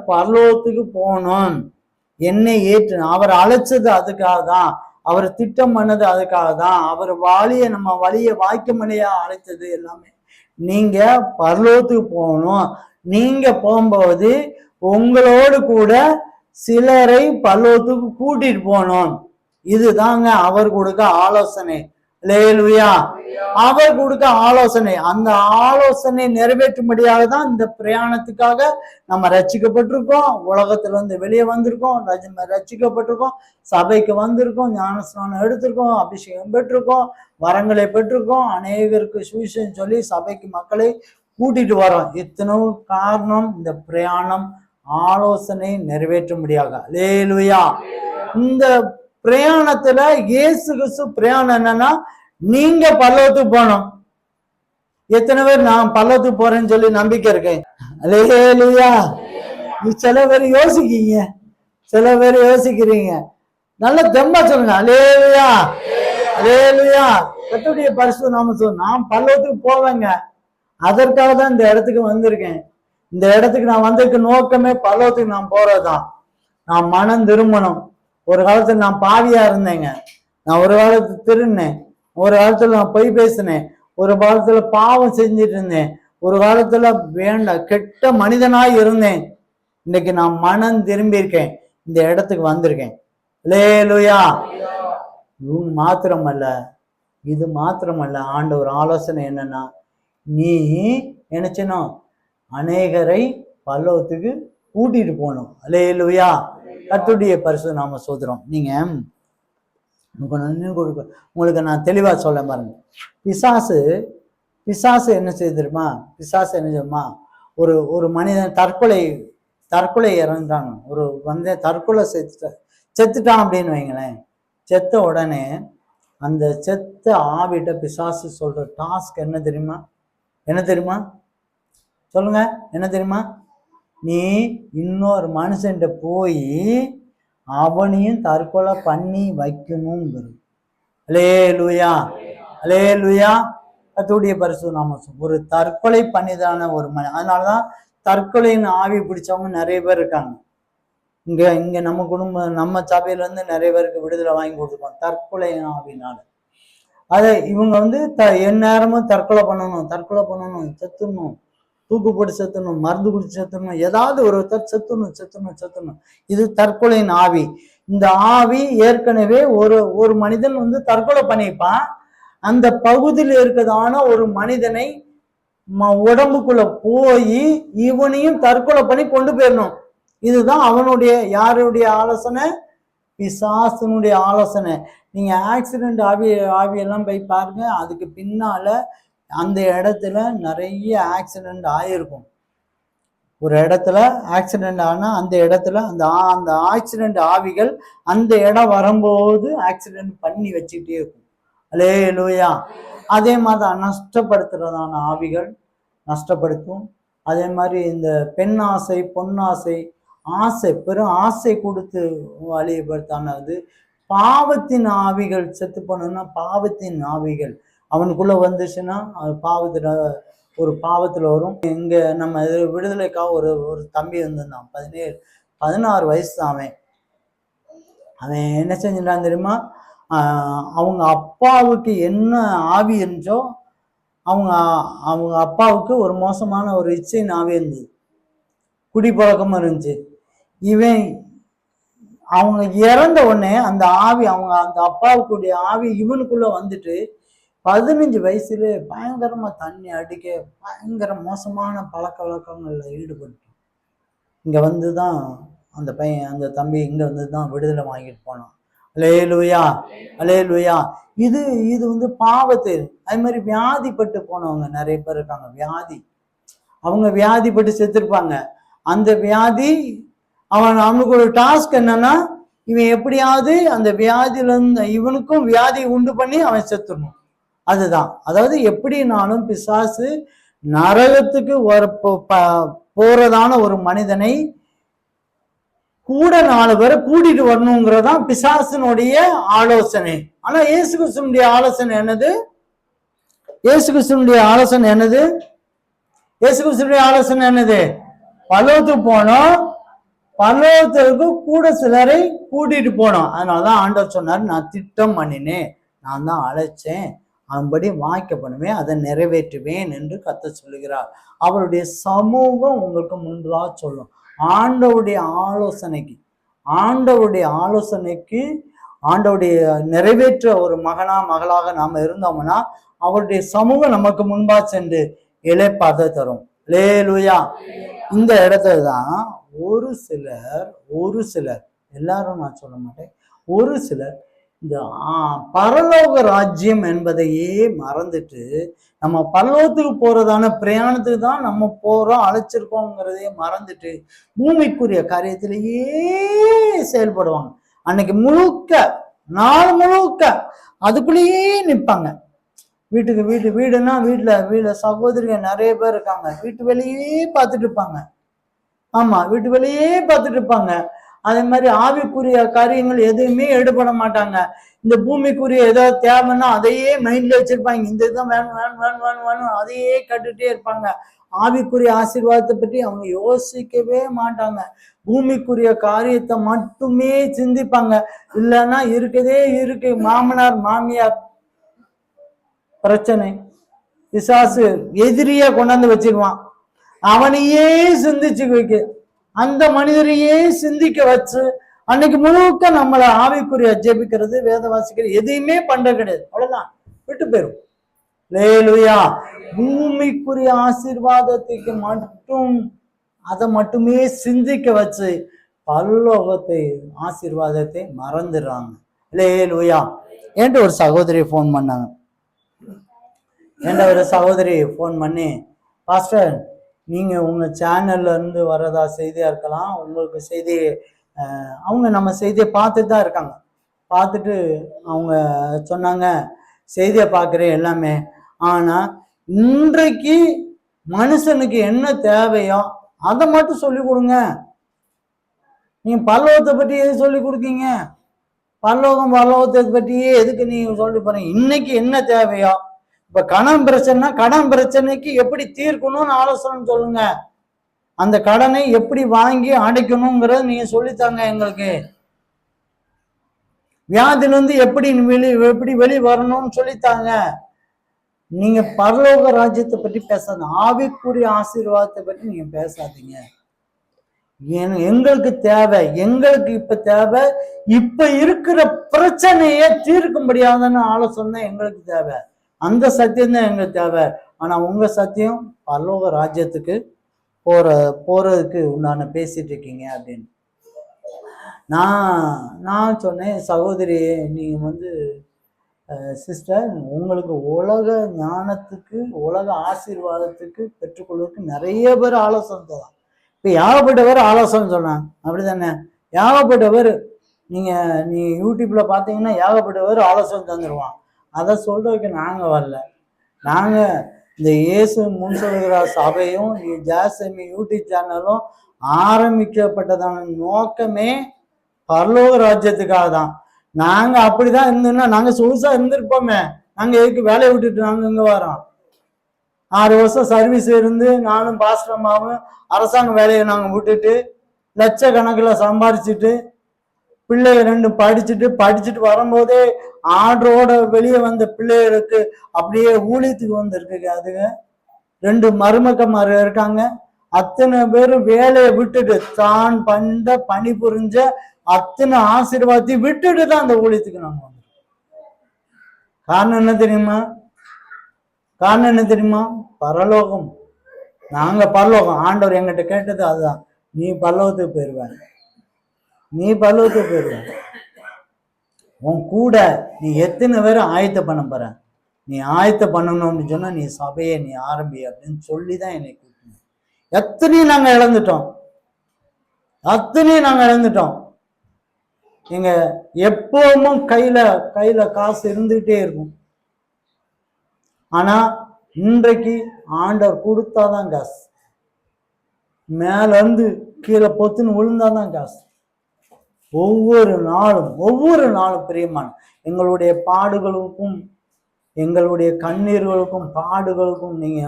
பரலோகத்துக்கு போகணும், என்னை ஏற்று. அவர் அழைச்சது அதுக்காக தான், அவர் திட்டம் பண்ணது அதுக்காக தான், அவர் நம்ம வழியை வாய்க்கமனையா அழைத்தது எல்லாமே. நீங்க பரலோகத்துக்கு போகணும். நீங்க போகும்போது உங்களோடு கூட சிலரை பரலோகத்துக்கு கூட்டிட்டு போகணும். இதுதாங்க அவர் கொடுக்க ஆலோசனை. அல்லேலூயா. அவர் கொடுக்க ஆலோசனை. அந்த ஆலோசனை நிறைவேற்றும்படியாக தான் இந்த பிரயாணத்துக்காக நம்ம ரட்சிக்கப்பட்டிருக்கோம். உலகத்துல இருந்து வெளியே வந்திருக்கோம், ரட்சிக்கப்பட்டிருக்கோம், சபைக்கு வந்திருக்கோம், ஞானஸ்நானம் எடுத்திருக்கோம், அபிஷேகம் பெற்றிருக்கோம், வரங்களை பெற்றிருக்கோம், அநேகருக்கு சுவிசேஷம் சொல்லி சபைக்கு மக்களை கூட்டிட்டு வரோம். இத்தனை காரணம் இந்த பிரயாணம் ஆலோசனை நிறைவேற்றும்படியாக. அல்லேலூயா. இந்த பிரயாணத்துல இயேசு கிறிஸ்து பிரயாணம் என்னன்னா, நீங்க பரலோகத்துக்கு போகணும். எத்தனை பேர் நான் பரலோகத்துக்கு போறேன்னு சொல்லி நம்பிக்கை இருக்கேன்? அல்லேலூயா. சில பேர் யோசிக்கிறீங்க. நல்ல தெம்பா சொல்லுங்க. அல்லேலூயா. அல்லேலூயா. கர்த்தருடைய பரிசுத்த நாமம் சொல்லுங்க. நான் பரலோகத்துக்கு போவேங்க. அதற்காக தான் இந்த இடத்துக்கு வந்திருக்கேன். இந்த இடத்துக்கு நான் வந்திருக்க நோக்கமே பரலோகத்துக்கு நான் போறதுதான். நான் மனம் திரும்பணும். ஒரு காலத்துல நான் பாவியா இருந்தேங்க. நான் ஒரு காலத்துல திருநேன், ஒரு காலத்துல நான் பொய் பேசினேன், ஒரு காலத்துல பாவம் செஞ்சுட்டு இருந்தேன், ஒரு காலத்துல கெட்ட மனிதனாய் இருந்தேன். இன்னைக்கு நான் மனம் திரும்பி இருக்கேன், இந்த இடத்துக்கு வந்திருக்கேன். அல்லேலூயா. இது மாத்திரமல்ல ஆண்டவர் ஆலோசனை என்னன்னா, நீ நினைச்சனும் அநேகரை பரலோகத்துக்கு கூட்டிட்டு போகணும். அல்லேலூயா. கர்த்தருடைய பரிசுத்த நாம சோதரம். நீங்க உங்களுக்கு நான் தெளிவா சொல்ல பாருங்க. பிசாசு என்ன செய்திருமா? ஒரு மனிதன் தற்கொலை இறந்தாங்க. தற்கொலை செத்துட்டான் அப்படின்னு வைங்களேன். செத்த உடனே அந்த செத்த ஆவிட்ட பிசாசு சொல்ற டாஸ்க் என்ன தெரியுமா? சொல்லுங்க. என்ன தெரியுமா? நீ இன்னொரு மனுஷன்ட்ட போய் அவனையும் தற்கொலை பண்ணி வைக்கணுங்கிறது. அல்லேலூயா. அல்லேலூயா. கர்த்தருடைய பரிசுத்த நாமம். ஒரு தற்கொலை பண்ணிதான ஒரு அதனாலதான் தற்கொலைன்னு ஆவி பிடிச்சவங்க நிறைய பேர் இருக்காங்க. இங்க நம்ம சபையில இருந்து நிறைய பேருக்கு விடுதலை வாங்கி கொடுத்துருக்கோம் தற்கொலை ஆவினால. அதை இவங்க எந்நேரமும் தற்கொலை பண்ணணும், செத்துடணும், தூக்கு போட்டு செத்துணும், மருந்து குடிச்சு செத்துணும், ஏதாவது ஒருத்தர் செத்துணும். இது தற்கொலையின் ஆவி. இந்த ஆவி ஏற்கனவே ஒரு மனிதன் தற்கொலை பண்ணிப்பான். அந்த பகுதியில் இருக்கிறதான ஒரு மனிதனை உடம்புக்குள்ள போய் இவனையும் தற்கொலை பண்ணி கொண்டு போயிடணும். இதுதான் யாருடைய ஆலோசனை? பிசாசனுடைய ஆலோசனை. நீங்க ஆக்சிடென்ட் ஆவியெல்லாம் போய் பாருங்க. அதுக்கு பின்னால அந்த இடத்துல நிறைய ஆக்சிடென்ட் ஆயிருக்கும். ஒரு இடத்துல ஆக்சிடென்ட் ஆனா அந்த இடத்துல அந்த ஆக்சிடென்ட் ஆவிகள் அந்த இடம் வரும்போது ஆக்சிடென்ட் பண்ணி வச்சுக்கிட்டே இருக்கும். அல்லேலூயா. அதே மாதிரி நஷ்டப்படுத்துறதான ஆவிகள் நஷ்டப்படுத்தும். அதே மாதிரி இந்த பெண் ஆசை, பொன்னாசை, பெரும் ஆசை கொடுத்து வழிபடுத்தானது பாவத்தின் ஆவிகள். செத்து போனோம்னா பாவத்தின் ஆவிகள் அவனுக்குள்ள வந்துச்சுன்னா அது பாவத்துல வரும். இங்க நம்ம விடுதலைக்காக ஒரு தம்பி வந்திருந்தான். 16 வயசு தான். அவன் என்ன செஞ்சிட்டான் தெரியுமா? அவங்க அப்பாவுக்கு என்ன ஆவி இருந்துச்சோ அவங்க அவங்க அப்பாவுக்கு ஒரு மோசமான ஒரு இச்சை நாவே இருந்தது, குடிப்பழக்கமும் இருந்துச்சு. இவன் அவங்க இறந்த உடனே அந்த ஆவி, அவங்க அந்த அப்பாவுக்குடைய ஆவி இவனுக்குள்ள வந்துட்டு 15 வயசுல பயங்கரமா தண்ணி அடிக்க பயங்கர மோசமான பழக்க வழக்கங்கள்ல ஈடுபட்டு இங்க வந்துதான் அந்த பையன், அந்த தம்பி இங்க வந்துதான் விடுதலை வாங்கிட்டு போனான். அல்லேலூயா, அல்லேலூயா. இது இது வந்து பாவத்து. அது மாதிரி வியாதிப்பட்டு போனவங்க நிறைய பேர் இருக்காங்க. வியாதி, அவங்க வியாதிப்பட்டு செத்துருப்பாங்க. அந்த வியாதி அவனுக்கு ஒரு டாஸ்க் என்னன்னா, இவன் எப்படியாவது அந்த வியாதியில இருந்து இவனுக்கும் வியாதி உண்டு பண்ணி அவன் செத்துடணும். அதுதான். அதாவது எப்படினாலும் பிசாசு நரகத்துக்கு போறதான ஒரு மனிதனை கூட 4 பேரை கூட்டிட்டு வரணுங்கிறதான் பிசாசினுடைய ஆலோசனை. ஆனா இயேசு கிறிஸ்துவினுடைய ஆலோசனை என்னது? இயேசு கிறிஸ்துவினுடைய ஆலோசனை என்னது? இயேசு கிறிஸ்துவினுடைய ஆலோசனை என்னது? பரலோகத்துக்கு போனோம், பரலோகத்துக்கு கூட சிலரை கூட்டிட்டு போனோம். அதனாலதான் ஆண்டவர் சொன்னார், நான் திட்டம் பண்ணினேன், நான் தான் அழைச்சேன், அதன்படி வாய்க்க பண்ணுவேன், அதை நிறைவேற்றுவேன் என்று கர்த்தர் சொல்லுகிறார். அவருடைய சமூகம் உங்களுக்கு முன்பதாக சொல்லும். ஆண்டவருடைய ஆலோசனைக்கு ஆண்டவருடைய நிறைவேற்ற ஒரு மகளாக நாம இருந்தோம்னா அவருடைய சமூகம் நமக்கு முன்பா சென்று இளைப்பாத தரும். அல்லேலூயா. இந்த இடத்துல தான் ஒரு சிலர் எல்லாரும் நான் சொல்ல மாட்டேன், ஒரு சிலர் இந்த பரலோக ராஜ்யம் என்பதையே மறந்துட்டு நம்ம பரலோகத்துக்கு போறதான பிரயாணத்துக்கு தான் நம்ம போறோம், அழைச்சிருக்கோங்கிறதையே மறந்துட்டு பூமிக்குரிய காரியத்திலேயே செயல்படுவாங்க. அன்னைக்கு முழுக்க, நாள் முழுக்க அதுக்குள்ளேயே நிற்பாங்க. வீடுன்னா வீட்டுல சகோதரிகள் நிறைய பேர் இருக்காங்க, வீட்டு வேலையே பார்த்துட்டு இருப்பாங்க. ஆமா, வீட்டு வேலையே பார்த்துட்டு இருப்பாங்க. அதே மாதிரி ஆவிக்குரிய காரியங்கள் எதுவுமே ஈடுபட மாட்டாங்க. இந்த பூமிக்குரிய ஏதாவது தேவைன்னா அதையே மைண்ட்ல வச்சிருப்பாங்க. இந்த இதுதான் வேணும் அதையே கட்டுட்டே இருப்பாங்க. ஆவிக்குரிய ஆசீர்வாதத்தை பற்றி அவங்க யோசிக்கவே மாட்டாங்க. பூமிக்குரிய காரியத்தை மட்டுமே சிந்திப்பாங்க. இல்லைன்னா இருக்கு மாமனார் மாமியார் பிரச்சனை, பிசாசு எதிரியா கொண்டாந்து வச்சிருவான், அவனையே சிந்திச்சு வைக்க, அந்த மனிதரையே சிந்திக்க வச்சு அன்னைக்கு முழுக்க நம்மளை ஆவிக்குரிய ஜெபிக்கிறது, வேத வாசிக்கிறது எதையுமே பண்ற கிடையாது. அவ்வளவுதான், விட்டு போயிரும். அல்லேலூயா. பூமிக்குரிய ஆசீர்வாதத்துக்கு மட்டும் அதை மட்டுமே சிந்திக்க வச்சு பரலோகத்தை ஆசீர்வாதத்தை மறந்துடுறாங்க. அல்லேலூயா. என்று ஒரு சகோதரி ஃபோன் பண்ணாங்க. ஒரு சகோதரி ஃபோன் பண்ணி, பாஸ்டர் நீங்க உங்க சேனல்ல இருந்து வரதா செய்தியா இருக்கலாம், உங்களுக்கு செய்தி, அவங்க நம்ம செய்தியை பார்த்துட்டு தான் இருக்காங்க. பார்த்துட்டு அவங்க சொன்னாங்க, செய்தியை பார்க்குறேன் எல்லாமே, ஆனா இன்றைக்கு மனுஷனுக்கு என்ன தேவையோ அதை மட்டும் சொல்லி கொடுங்க. நீங்க பரலோகத்தை பற்றி எது சொல்லி கொடுக்கீங்க? பரலோகத்தை பற்றியே எதுக்கு நீங்க சொல்லி போறீங்க? இன்னைக்கு என்ன தேவையோ, இப்ப கடன் பிரச்சனைனா கடன் பிரச்சனைக்கு எப்படி தீர்க்கணும்னு ஆலோசனை சொல்லுங்க. அந்த கடனை எப்படி வாங்கி அடைக்கணுங்கிறத நீங்க சொல்லித்தாங்க எங்களுக்கு. வியாதிலிருந்து எப்படி வெளி வரணும்னு சொல்லித்தாங்க. நீங்க பரலோக ராஜ்யத்தை பற்றி பேசாத, ஆவிக்குரிய ஆசீர்வாதத்தை பற்றி நீங்க பேசாதீங்க. எங்களுக்கு தேவை, எங்களுக்கு இப்ப தேவை, இப்ப இருக்கிற பிரச்சனையை தீர்க்கும்படியாதான ஆலோசனை எங்களுக்கு தேவை. அந்த சத்தியம் தான் எங்களுக்கு தேவை. ஆனா உங்க சத்தியம் பரலோக ராஜ்யத்துக்கு போறதுக்கு உண்டான பேசிட்டு இருக்கீங்க அப்படின்னு. நான் சொன்னேன், சகோதரி நீங்க சிஸ்டர், உங்களுக்கு உலக ஞானத்துக்கு உலக ஆசீர்வாதத்துக்கு பெற்றுக்கொள்வதற்கு நிறைய பேர் ஆலோசனை தரலாம். இப்ப ஏகப்பட்டவர் ஆலோசனை சொன்னாங்க, அப்படித்தானே? ஏகப்பட்டவர் நீ யூடியூப்ல பாத்தீங்கன்னா ஏகப்பட்டவர் ஆலோசனை தந்துடுவான். அதை சொல்றதுக்கு நாங்க வரல. நாங்க இந்த இயேசு முன் சொல்கிற சபையும் ஜாசமி யூடியூப் சேனலும் ஆரம்பிக்கப்பட்டதான நோக்கமே பரலோக ராஜ்யத்துக்காக தான். நாங்க அப்படிதான் இருந்தோம்னா நாங்க சொகுசா இருந்திருப்போமே. நாங்க எதுக்கு வேலையை விட்டுட்டு நாங்க இங்க வரோம்? 6 வருஷம் சர்வீஸ் இருந்து நானும் பாஸ்டமாவும் அரசாங்க வேலையை நாங்க விட்டுட்டு லட்சக்கணக்கில் சம்பாரிச்சுட்டு பிள்ளை 2 படிச்சுட்டு வரும்போதே ஆர்டரோட வெளியே வந்த பிள்ளைகளுக்கு அப்படியே ஊழியத்துக்கு வந்திருக்கு. அதுங்க 2 மருமக்கமார் இருக்காங்க. அத்தனை பேரும் வேலையை விட்டுட்டு தான் பணி புரிஞ்ச அத்தனை ஆசீர்வாதத்தை விட்டுட்டு தான் அந்த ஊழியத்துக்கு நாங்க வந்தோம். காரணம் என்ன தெரியுமா? பரலோகம். நாங்க பரலோகம். ஆண்டவர் எங்கிட்ட கேட்டது அதுதான், நீ பரலோகத்துக்கு போயிருவேன். உன் கூட நீ எத்தனை பேரை ஆயத்த பண்ண போற, நீ ஆயத்த பண்ணணும்னு சொன்னா நீ சபையை நீ ஆரம்பி அப்படின்னு சொல்லிதான் என்னை கூட்டணும். எத்தனையும் நாங்க இழந்துட்டோம். எங்க எப்பவும் கையில காசு இருந்துகிட்டே இருக்கும். ஆனா இன்றைக்கு ஆண்டவர் கொடுத்தாதான் காசு, மேல இருந்து கீழே பொத்துன்னு விழுந்தாதான் காசு. ஒவ்வொரு நாளும் பிரியமான எங்களுடைய பாடுகளுக்கும் எங்களுடைய கண்ணீர்களுக்கும் பாடுகளுக்கும் நீங்க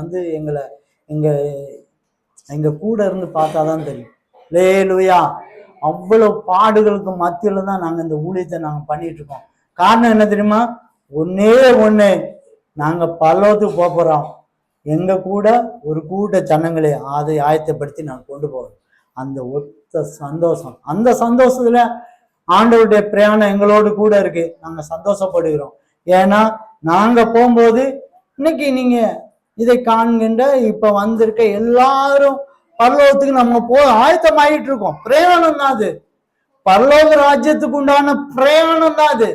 எங்க கூட இருந்து பார்த்தாதான் தெரியும். அல்லேலூயா. அவ்வளவு பாடுகளுக்கு மத்தியில தான் நாங்க இந்த ஊழியத்தை நாங்க பண்ணிட்டு இருக்கோம். காரணம் என்ன தெரியுமா? ஒண்ணு நாங்க பரலோகத்துக்கு போறோம். எங்க கூட ஒரு கூட்ட ஜனங்களை அதை ஆயத்தப்படுத்தி நாங்க கொண்டு போறோம். அந்த ஒத்த சந்தோஷம், அந்த சந்தோஷத்துல ஆண்டவருடைய பிரயாணம் எங்களோடு கூட இருக்கு. நாங்க சந்தோஷப்படுகிறோம். ஏன்னா நாங்க போகும்போது இன்னைக்கு நீங்க இதை காண்கின்ற இப்ப வந்திருக்க எல்லாரும் பரலோகத்துக்கு நம்ம ஆயத்தமாயிட்டு இருக்கோம். பிரயாணம் தான் அது. பரலோக ராஜ்யத்துக்கு உண்டான பிரயாணம் தான் அது.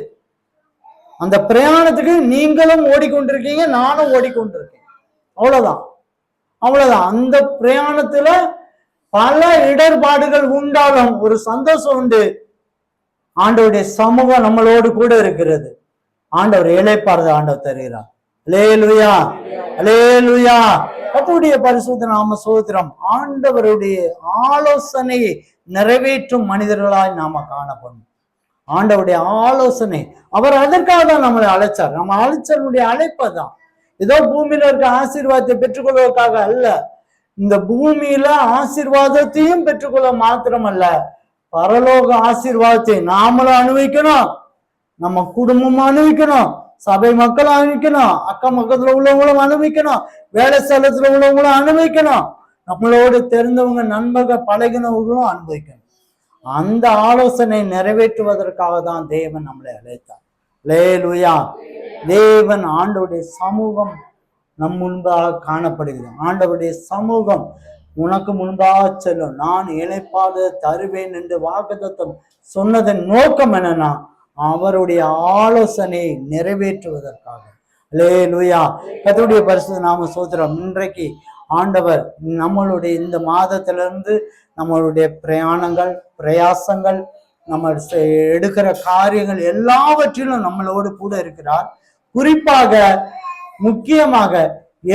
அந்த பிரயாணத்துக்கு நீங்களும் ஓடிக்கொண்டிருக்கீங்க, நானும் ஓடிக்கொண்டிருக்கேன். அவ்வளவுதான். அந்த பிரயாணத்துல பல இடர்பாடுகள் உண்டாலும் ஒரு சந்தோஷம் உண்டு. ஆண்டவருடைய சமூகம் நம்மளோடு கூட இருக்கிறது. ஆண்டவர் இளைப்பாறுதலை ஆண்டவர் தருகிறார். அல்லேலூயா, அல்லேலூயா. கர்த்தருடைய பரிசுத்த நாம ஸ்தோத்திரம். ஆண்டவருடைய ஆலோசனையை நிறைவேற்றும் மனிதர்களாய் நாம காணப்படும். ஆண்டவருடைய ஆலோசனை, அவர் அதற்காக தான் நம்மளை அழைச்சார். நம்ம அழைச்சருடைய அழைப்பதான் ஏதோ பூமியில இருக்க ஆசீர்வாதத்தை பெற்றுக்கொள்வதற்காக அல்ல. இந்த பூமியில ஆசீர்வாதத்தையும் பெற்றுக்கொள்ள மாத்திரமல்ல, பரலோக ஆசீர்வாதத்தை நாமளும் அனுபவிக்கணும், நம்ம குடும்பமும் அனுபவிக்கணும், சபை மக்களும் அனுபவிக்கணும், அக்கம் பக்கத்துல உள்ளவங்களும் அனுபவிக்கணும், வேலை ஸ்தலத்துல உள்ளவங்களும் அனுபவிக்கணும், நம்மளோடு தெரிந்தவங்க நண்பர்கள் பழகினவர்களும் அனுபவிக்கணும். அந்த ஆலோசனை நிறைவேற்றுவதற்காக தான் தேவன் நம்மளை அழைத்தார். அல்லேலூயா. தேவன் ஆண்டவருடைய சமூகம் நம் முன்பாக காணப்படுகிறது. ஆண்டவருடைய சமூகம் உனக்கு முன்பாக செல்லும், நான் இளைப்பாறுதலை தருவேன் என்று வாக்குத்தத்தம் சொன்னதன் நோக்கம் என்னன்னா அவருடைய ஆலோசனையை நிறைவேற்றுவதற்காக. அல்லேலூயா. கர்த்தருடைய பரிசுத்த நாம ஸ்தோத்திரம். இன்றைக்கு ஆண்டவர் நம்மளுடைய இந்த மாதத்திலிருந்து நம்மளுடைய பிரயாணங்கள், பிரயாசங்கள், நம்ம எடுக்கிற காரியங்கள் எல்லாவற்றிலும் நம்மளோடு கூட இருக்கிறார். குறிப்பாக முக்கியமாக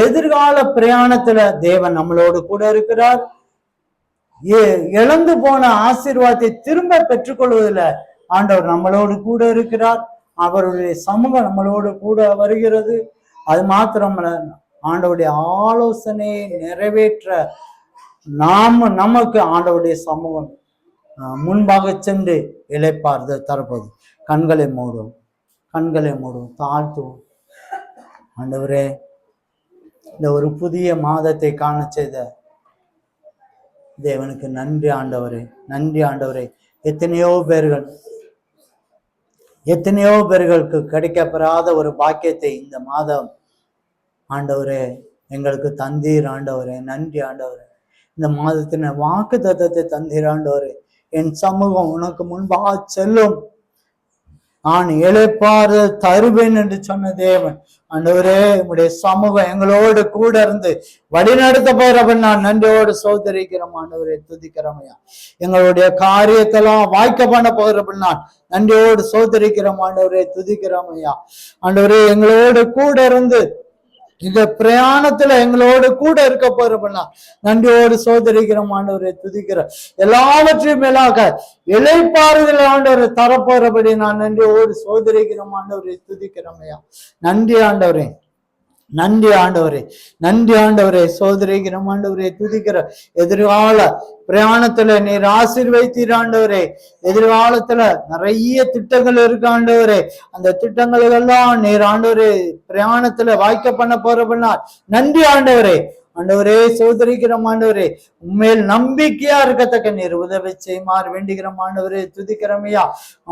எதிர்கால பிரயாணத்துல தேவன் நம்மளோடு கூட இருக்கிறார். இழந்து போன ஆசீர்வாதத்தை திரும்ப பெற்றுக்கொள்வதில் ஆண்டவர் நம்மளோடு கூட இருக்கிறார். அவருடைய சமூகம் நம்மளோடு கூட வருகிறது. அது மாத்திரமல்ல, ஆண்டவருடைய ஆலோசனையை நிறைவேற்ற நமக்கு ஆண்டவருடைய சமூகம் முன்பாக சென்று இளைப்பாறுதல் தரப்போது. கண்களை மூடும், தாழ்த்துவோம். ஆண்டவரே, இந்த ஒரு புதிய மாதத்தை காண செய்த தேவனுக்கு நன்றி ஆண்டவரே. எத்தனையோ பேர்களுக்கு கிடைக்கப்பெறாத ஒரு பாக்கியத்தை இந்த மாதம் ஆண்டவரே எங்களுக்கு தந்தீர் ஆண்டவரே. நன்றி ஆண்டவரே. இந்த மாதத்தின வாக்கு தத்தத்தை தந்தீர் ஆண்டவரே. என் சமூகம் உனக்கு முன்பாக செல்லும், நான் இளைப்பாறுதல் தருவேன் என்று சொன்ன தேவன் ஆண்டவரே, உங்களுடைய சமூகம் எங்களோடு கூட இருந்து வழிநடத்த போறவன் நான் நன்றியோடு சோதரிக்கிறோம் ஆண்டவரே, துதிக்கிறோமையா. எங்களுடைய காரியத்தெல்லாம் வாய்க்க பண்ண போகிறவன் நான் நன்றியோடு சோதரிக்கிறோம் ஆண்டவரே, துதிக்கிறோமையா. ஆண்டவரே, எங்களோடு கூட இருந்து இந்த பிரயாணத்துல எங்களோடு கூட இருக்க போறோம்னா நன்றியோடு சோதரிக்கிறோம் ஆண்டவரை, துதிக்கிறோம். எல்லாவற்றையும் மேலாக இளைப்பாறுதல் ஆண்டவரை தரப்போறபடி நான் நன்றியோடு சோதரிக்கிறோம் ஆண்டவரை, துதிக்கிறோம் ஐயா. நன்றி ஆண்டவரே. நன்றி ஆண்டவரே, நன்றி ஆண்டவரே. சோதரிக்கிறோம் ஆண்டவரே, துதிக்கிற எதிர்கால பிரயாணத்துல நீர் ஆசீர்வதித்தீர் ஆண்டவரே. எதிர்காலத்துல நிறைய திட்டங்கள் இருக்கு ஆண்டவரே. அந்த திட்டங்கள் எல்லாம் நீர் ஆண்டவரே பிரயாணத்துல வாய்க்க பண்ண போறப்பன்னா நன்றி ஆண்டவரே. ஆண்டவரே சோதரிக்கிறோம் ஆண்டவரே, உண்மையில் நம்பிக்கையா இருக்கத்தக்க நீர் உதவி செய்யுமாறு வேண்டுகிறோம் ஆண்டவரே. துதிக்கிறமையா,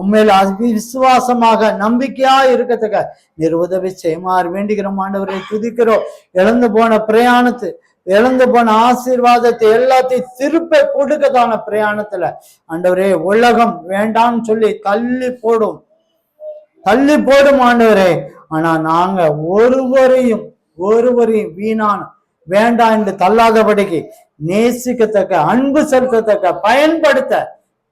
உண்மையில் விசுவாசமாக நம்பிக்கையா இருக்கத்தக்க நீர் உதவி செய்யுமாறு வேண்டுகிறோம் ஆண்டவரே. துதிக்கிறோம். இழந்து போன பிரயாணத்து, இழந்து போன ஆசீர்வாதத்தை எல்லாத்தையும் திருப்ப கொடுக்கதான பிரயாணத்துல ஆண்டவரே உலகம் வேண்டாம்னு சொல்லி தள்ளி போடும் ஆண்டவரே. ஆனா நாங்க ஒருவரையும் வீணான வேண்டாம் என்று தள்ளாதபடிக்கு நேசிக்கத்தக்க, அன்பு செலுத்தத்தக்க, பயன்படுத்த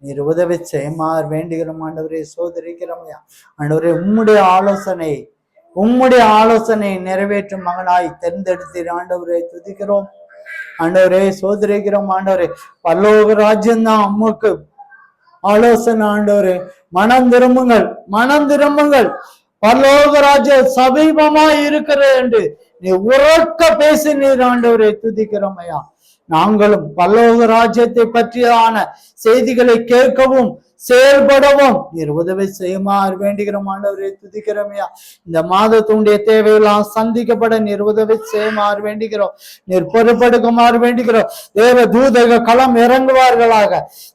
நீர் உதவி செய்யுமாறு வேண்டுகிறோம் ஆண்டவரே. சோதரிக்கிறோம் ஆண்டவரே, உம்முடைய ஆலோசனை நிறைவேற்றும் மகனாய் தேர்ந்தெடுத்தீர் ஆண்டவரே. துதிக்கிறோம் ஆண்டவரே. சோதரிக்கிறோம் ஆண்டவரே. பரலோக ராஜ்யம்தான் அம்முக்கு ஆலோசனை ஆண்டவரே. மனம் திரும்புங்கள், பரலோக ராஜ்யம் சமீபமாய் இருக்கிறது என்று நீ உறக்க பேசினீர் ஆண்டவரே. துதிக்கிறோம் ஐயா. நாங்களும் பரலோக ராஜ்யத்தை பற்றியான செய்திகளை கேட்கவும் செயல்படவும் நீர் உதவி செய்யுமாறு வேண்டுகிறோம் ஆண்டவரே. துதிக்கிறோமையா. இந்த மாதத்துடைய தேவையெல்லாம் சந்திக்கப்பட நீர் உதவி செய்யுமாறு வேண்டுகிறோம். நீர் பொறுப்பெடுக்குமாறு வேண்டுகிறோம். தேவ தூதக களம் இறங்குவார்களாக.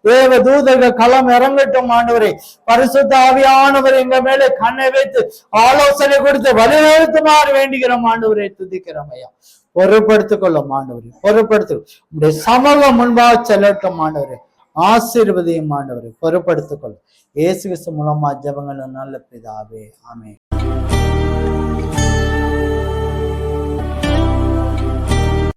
தேவ தூதக களம் இறங்கட்டும் ஆண்டவரே. பரிசுத்த ஆவியானவர் எங்க மேலே கண்ணை வைத்து ஆலோசனை கொடுத்து வழிநடத்துமாறு வேண்டுகிறோம் ஆண்டவரே. துதிக்கிறோமையா. பொறுப்படுத்திக் கொள்ளும் ஆண்டவரே, உங்களுடைய சமூகம் முன்பாக செல்லட்டும் ஆண்டவரே. ஆசீர்வதியும் ஆண்டவரை பொறுப்படுத்திக் கொள்ளும். இயேசு கிறிஸ்து மூலமா ஜெபங்கள் நல்ல பிதாவே, ஆமென்.